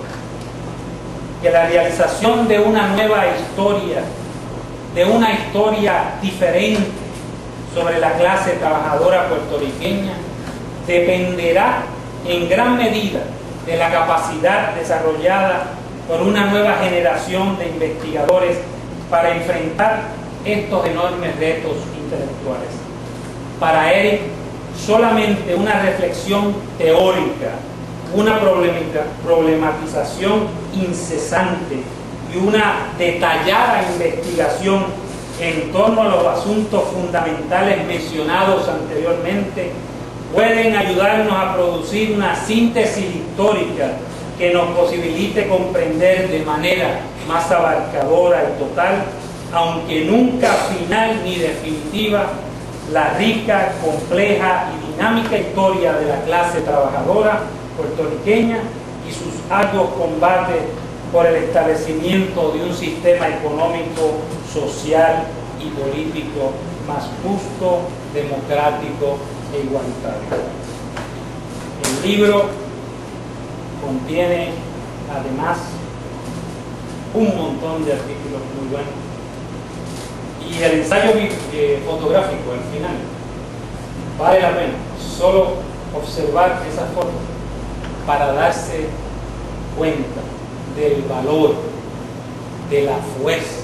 que la realización de una nueva historia, de una historia diferente sobre la clase trabajadora puertorriqueña, dependerá en gran medida de la capacidad desarrollada por una nueva generación de investigadores para enfrentar estos enormes retos intelectuales. Para él, solamente una reflexión teórica, una problematización incesante y una detallada investigación en torno a los asuntos fundamentales mencionados anteriormente pueden ayudarnos a producir una síntesis histórica que nos posibilite comprender de manera más abarcadora y total, aunque nunca final ni definitiva, la rica, compleja y dinámica historia de la clase trabajadora puertorriqueña y sus arduos combates por el establecimiento de un sistema económico, social y político más justo, democrático e igualitario. El libro contiene además un montón de artículos muy buenos y el ensayo fotográfico al final vale la pena solo observar esas fotos para darse cuenta del valor, de la fuerza,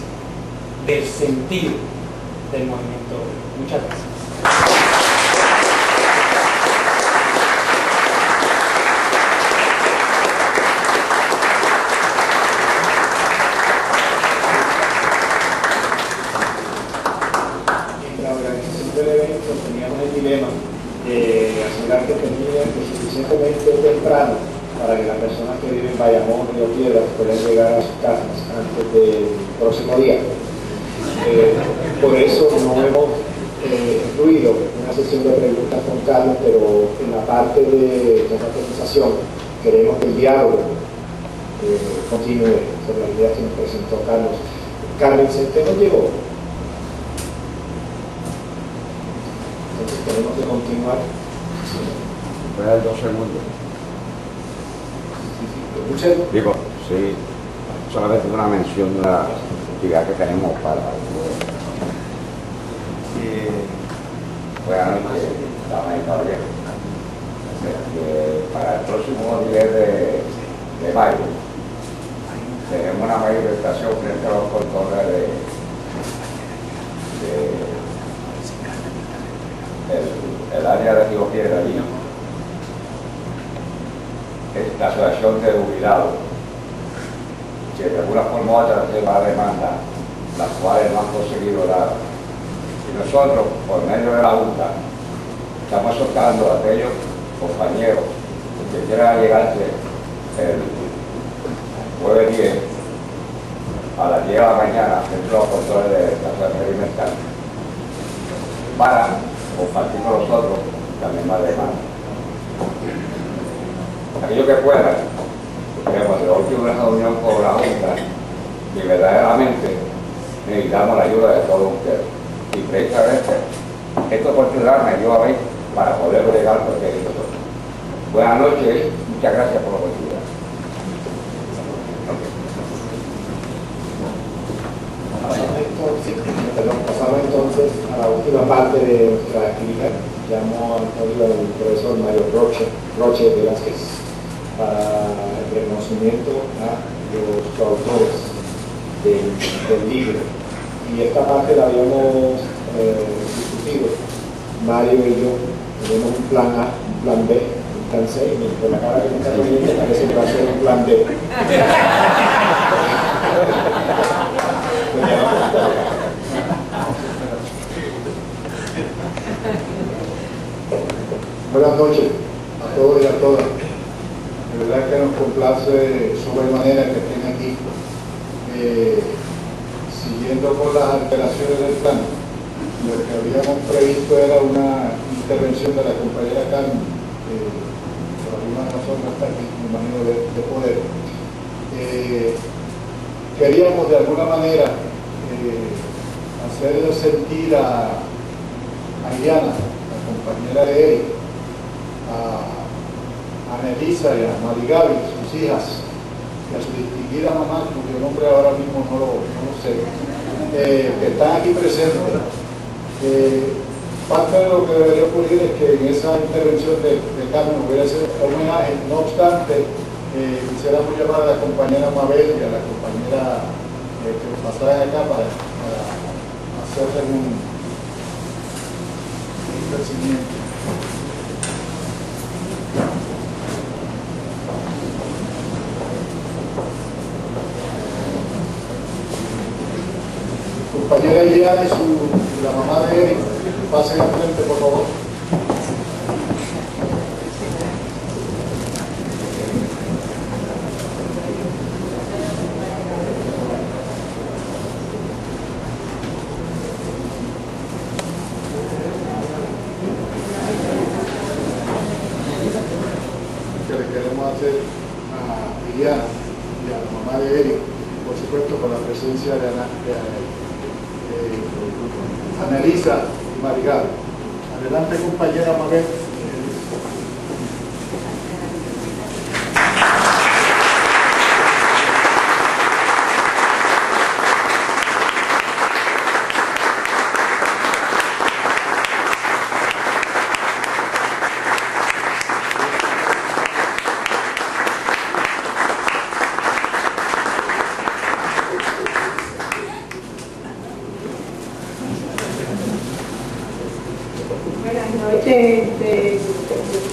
del sentido del movimiento obrero. Muchas gracias. En la organización del evento teníamos el dilema de asegurar que tenían suficientemente temprano para que las personas que viven en Bayamón y Río Piedras puedan llegar a sus casas antes del próximo día. Por eso no hemos incluido una sesión de preguntas con Carlos, pero en la parte de confraternización queremos que el diálogo continúe sobre la idea que nos presentó Carlos. Carlos, ¿usted no llegó? Entonces tenemos que continuar. Voy a dar 2 segundos. Digo, sí, solamente una mención de la actividad que tenemos para buenas noches, damas y caballeros. Para el próximo 10 de mayo tenemos una manifestación frente a los portones el área de Río Piedra allí. Es la asociación de jubilados que de alguna forma u otra lleva la demanda, las cuales no han conseguido nada. Y nosotros, por medio de la Junta, estamos soltando a aquellos compañeros que quieran llegarse el jueves 10 a las 10 de la mañana dentro de los controles de la estación experimental para compartir con nosotros la misma demanda. Aquellos que puedan, tenemos la última reunión con la Junta y verdaderamente necesitamos la ayuda de todos ustedes. Y precisamente esta oportunidad me dio a mí para poder bregar lo que digo nosotros. Buenas noches, muchas gracias por la oportunidad. Pasamos entonces a la última parte de nuestra actividad. Llamo al profesor Mario Roche Velázquez para el reconocimiento a los autores del libro. Y esta parte la habíamos discutido, Mario y yo. Tenemos un plan A, un plan B, un plan C, y por la cara que me está poniendo parece que va a ser un plan D. Buenas noches a todos y a todas. De verdad que nos complace sobremanera que estén aquí. Siguiendo con las alteraciones del plan, lo que habíamos previsto era una intervención de la compañera Carmen, por alguna razón no está aquí, me imagino de poder. Queríamos de alguna manera hacer sentir a Iliana, la compañera de Eric, a Melissa y a Marigaby, sus hijas, y a su distinguida mamá, cuyo nombre ahora mismo no lo sé, que están aquí presentes. Parte de lo que debería ocurrir es que en esa intervención de Carmen hubiera sido un homenaje. No obstante, quisiéramos llamar a la compañera Mabel y a la compañera que pasaran acá para hacerles un recibimiento. Compañera Iliana y la mamá de Eric, pasen al frente, por favor. Que le queremos hacer a Iliana y a la mamá de Eric. presencia de Anelisa Margal. Adelante, compañera Mabel. Buenas noches, yo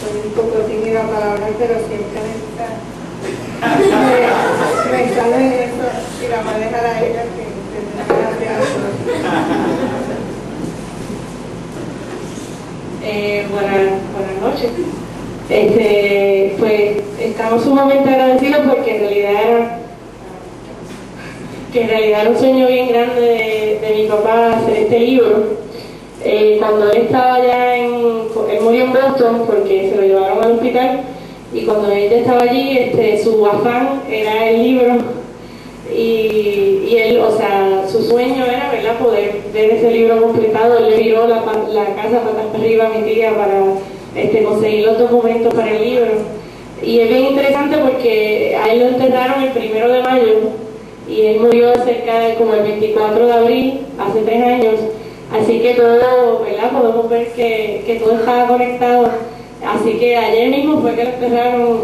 soy un poco tímida para hablar, pero siempre me sale eso y la maneja a ella que gracias. Buenas noches. Pues estamos sumamente agradecidos porque en realidad era un sueño bien grande de mi papá hacer este libro. Cuando él estaba ya él murió en Boston porque se lo llevaron al hospital, y cuando él ya estaba allí, su afán era el libro, y él, o sea, su sueño era, ¿verdad?, poder ver ese libro completado. Él le viró la casa patas arriba a mi tía para conseguir los documentos para el libro, y es bien interesante porque a él lo enterraron el 1 de mayo y él murió cerca de como el 24 de abril, hace 3 años. Así que todo, ¿verdad?, podemos ver que todo estaba conectado. Así que ayer mismo fue que lo enterraron,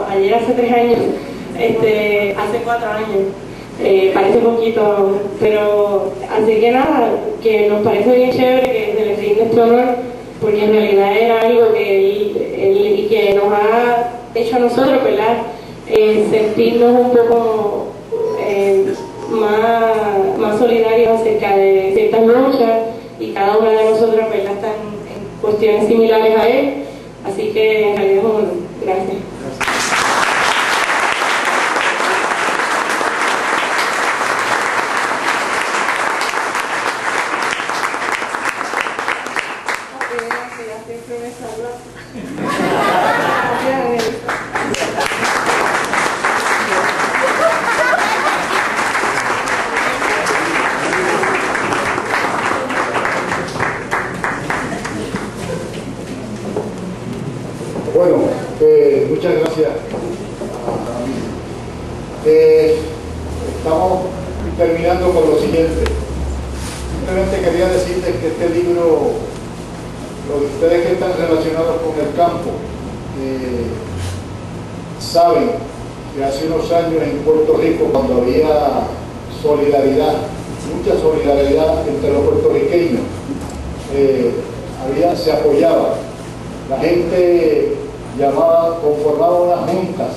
ayer hace 3 años, hace 4 años, parece poquito, pero así que nada, que nos parece bien chévere que se le rinde este honor, porque en realidad era algo que él y que nos ha hecho a nosotros, ¿verdad?, sentirnos un poco más solidarios acerca de ciertas luchas, y cada una de nosotras, ¿verdad?, están en cuestiones similares a él. Así que en realidad, bueno, gracias. Bueno, muchas gracias. Estamos terminando con lo siguiente. Simplemente quería decirles que este libro, los de ustedes que están relacionados con el campo, saben que hace unos años en Puerto Rico, cuando había solidaridad, mucha solidaridad entre los puertorriqueños, se apoyaba. La gente conformaba unas juntas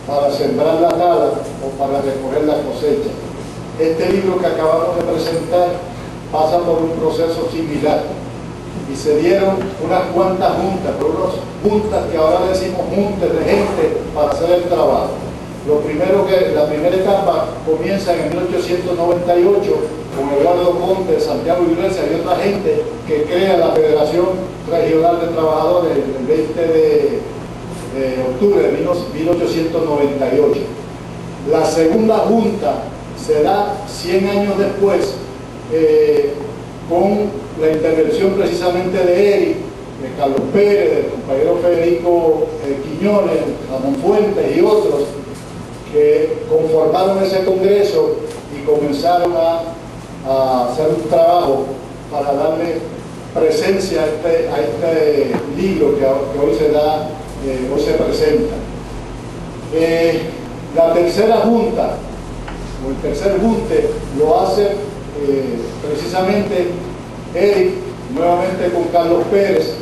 para sembrar la tala o para recoger la cosecha. Este libro que acabamos de presentar pasa por un proceso similar, y se dieron unas cuantas juntas, juntas que ahora decimos juntas de gente para hacer el trabajo. La primera etapa comienza en 1898 con Eduardo Conde, Santiago Iglesias y otra gente que crea la Federación Regional de Trabajadores el 20 de octubre de 1898. La segunda junta se da 100 años después, con la intervención precisamente de Eric, de Carlos Pérez, del compañero Federico Quiñones, Ramón Fuentes y otros, que conformaron ese congreso y comenzaron a hacer un trabajo para darle presencia a este libro que hoy se presenta. La tercera junta, o el tercer junte, lo hace precisamente Eric, nuevamente con Carlos Pérez.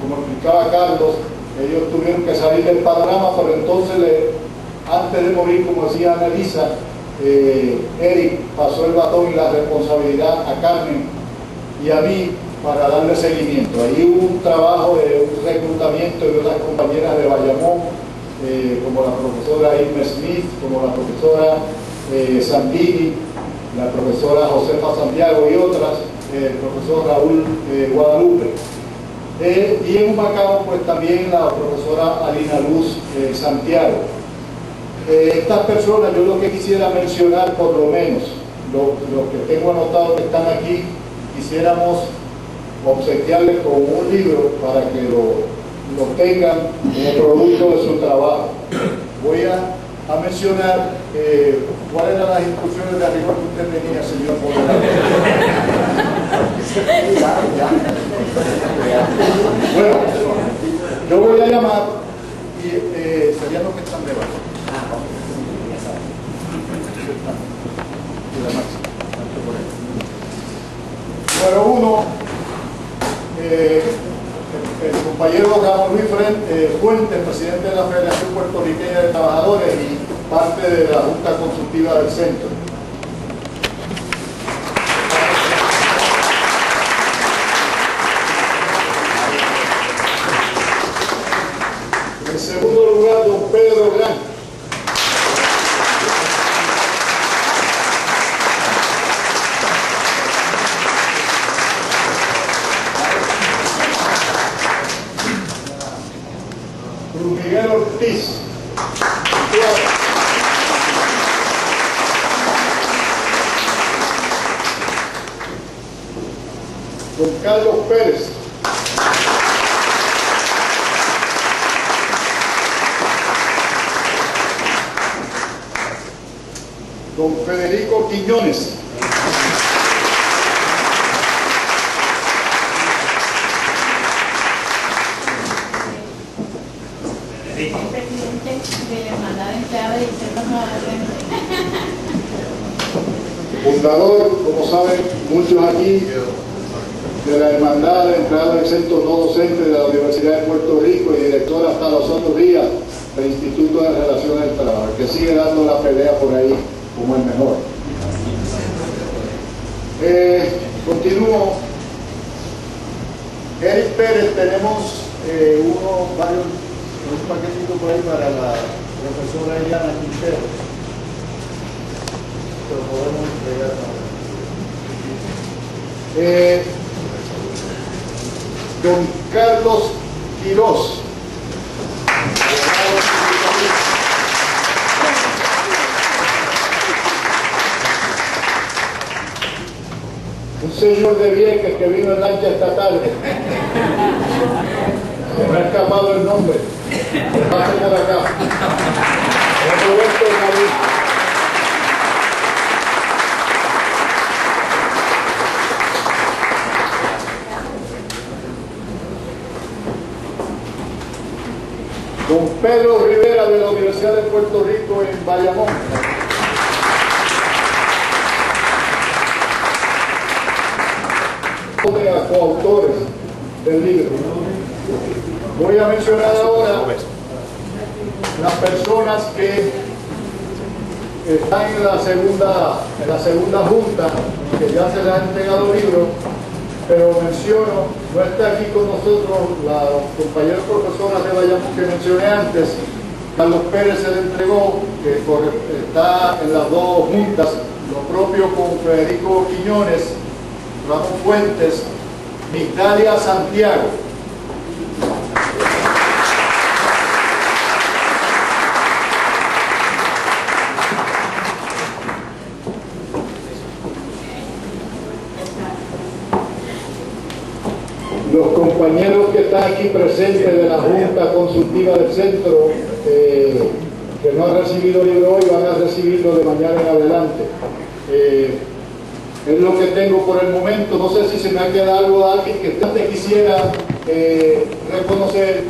Como explicaba Carlos, ellos tuvieron que salir del panorama, pero entonces, antes de morir, como decía Anelisa, Eric pasó el batón y la responsabilidad a Carmen y a mí para darle seguimiento. Ahí hubo un trabajo de un reclutamiento de otras compañeras de Bayamón, como la profesora Irma Smith, como la profesora Santini, la profesora Josefa Santiago y otras, el profesor Raúl Guadalupe. Y en Humacao, pues también la profesora Alina Luz Santiago. Estas personas, yo lo que quisiera mencionar, por lo menos, lo que tengo anotado que están aquí, quisiéramos obsequiarles con un libro para que lo tengan como producto de su trabajo. Voy a mencionar cuáles eran las instrucciones de arriba que usted tenía, señor moderador. Bueno, yo voy a llamar y serían los que están debajo. Número uno, el compañero Ramón Luis Fuentes, presidente de la Federación Puertorriqueña de Trabajadores y parte de la Junta Consultiva del Centro. En segundo lugar, don Pedro Blanco. Miguel Ortiz. Don Carlos Pérez. Don Federico Quiñones. Fundador, como saben muchos aquí, de la Hermandad de Empleados del Centro No Docente de la Universidad de Puerto Rico y director hasta los otros días del Instituto de Relaciones del Trabajo, que sigue dando la pelea por ahí como el mejor. Continúo. Eric Pérez, tenemos un paquetito por ahí para la profesora Eliana Quintero. Lo podemos entregar ahora. Don Carlos Quirós. Un señor de Vieques que vino en lancha esta tarde. Se me ha escapado el nombre. Pase por acá. Roberto David. Don Pedro Rivera de la Universidad de Puerto Rico en Bayamón. Coautores del libro. Voy a mencionar ahora las personas que están en la segunda junta, que ya se les ha entregado libros, pero menciono, no está aquí con nosotros la compañera profesora de Bayamón que mencioné antes. Carlos Pérez se le entregó, que está en las dos juntas, lo propio con Federico Quiñones, Ramón Fuentes, Migdalia Santiago. Los compañeros que están aquí presentes de la Junta Consultiva del Centro, que no han recibido libro hoy, van a recibirlo de mañana en adelante. Es lo que tengo por el momento. No sé si se me ha quedado algo de alguien que te quisiera reconocer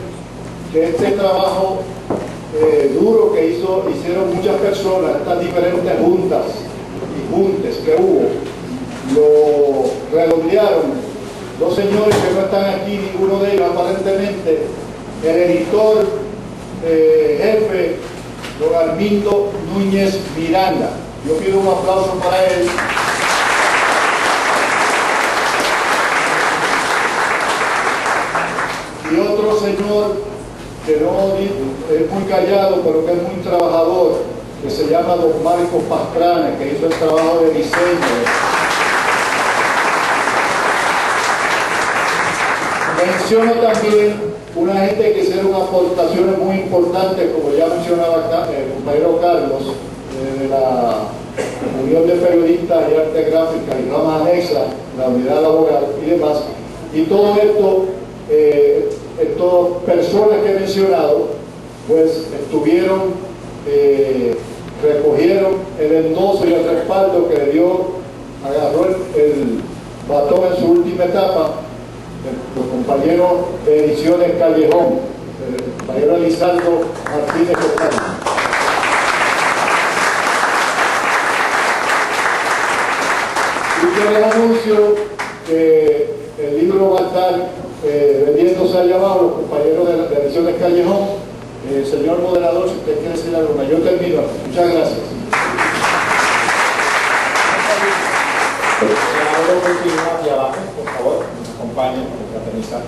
que este trabajo duro que hicieron muchas personas, estas diferentes juntas y juntes que hubo, lo redondearon. Dos señores que no están aquí, ninguno de ellos aparentemente, el editor jefe, don Armindo Núñez Miranda. Yo pido un aplauso para él. Y otro señor que no es muy callado, pero que es muy trabajador, que se llama don Marcos Pastrana, que hizo el trabajo de diseño. Menciono también una gente que hicieron aportaciones muy importantes, como ya mencionaba el compañero Carlos, de la Unión de Periodistas y Arte Gráfica y ramas anexas, la unidad laboral y demás. Y todo esto, estas personas que he mencionado, pues estuvieron, recogieron el endoso y el respaldo que le dio, agarró el batón en su última etapa, los compañeros de Ediciones Callejón, el compañero Elizardo Martínez Fernández. Y yo les anuncio que el libro va a estar vendiéndose allá abajo, los compañeros de Ediciones Callejón. Señor moderador, si usted quiere decir algo, yo termino. Muchas gracias. Senador, continúa aquí abajo, por favor, acompañen para fraternizar.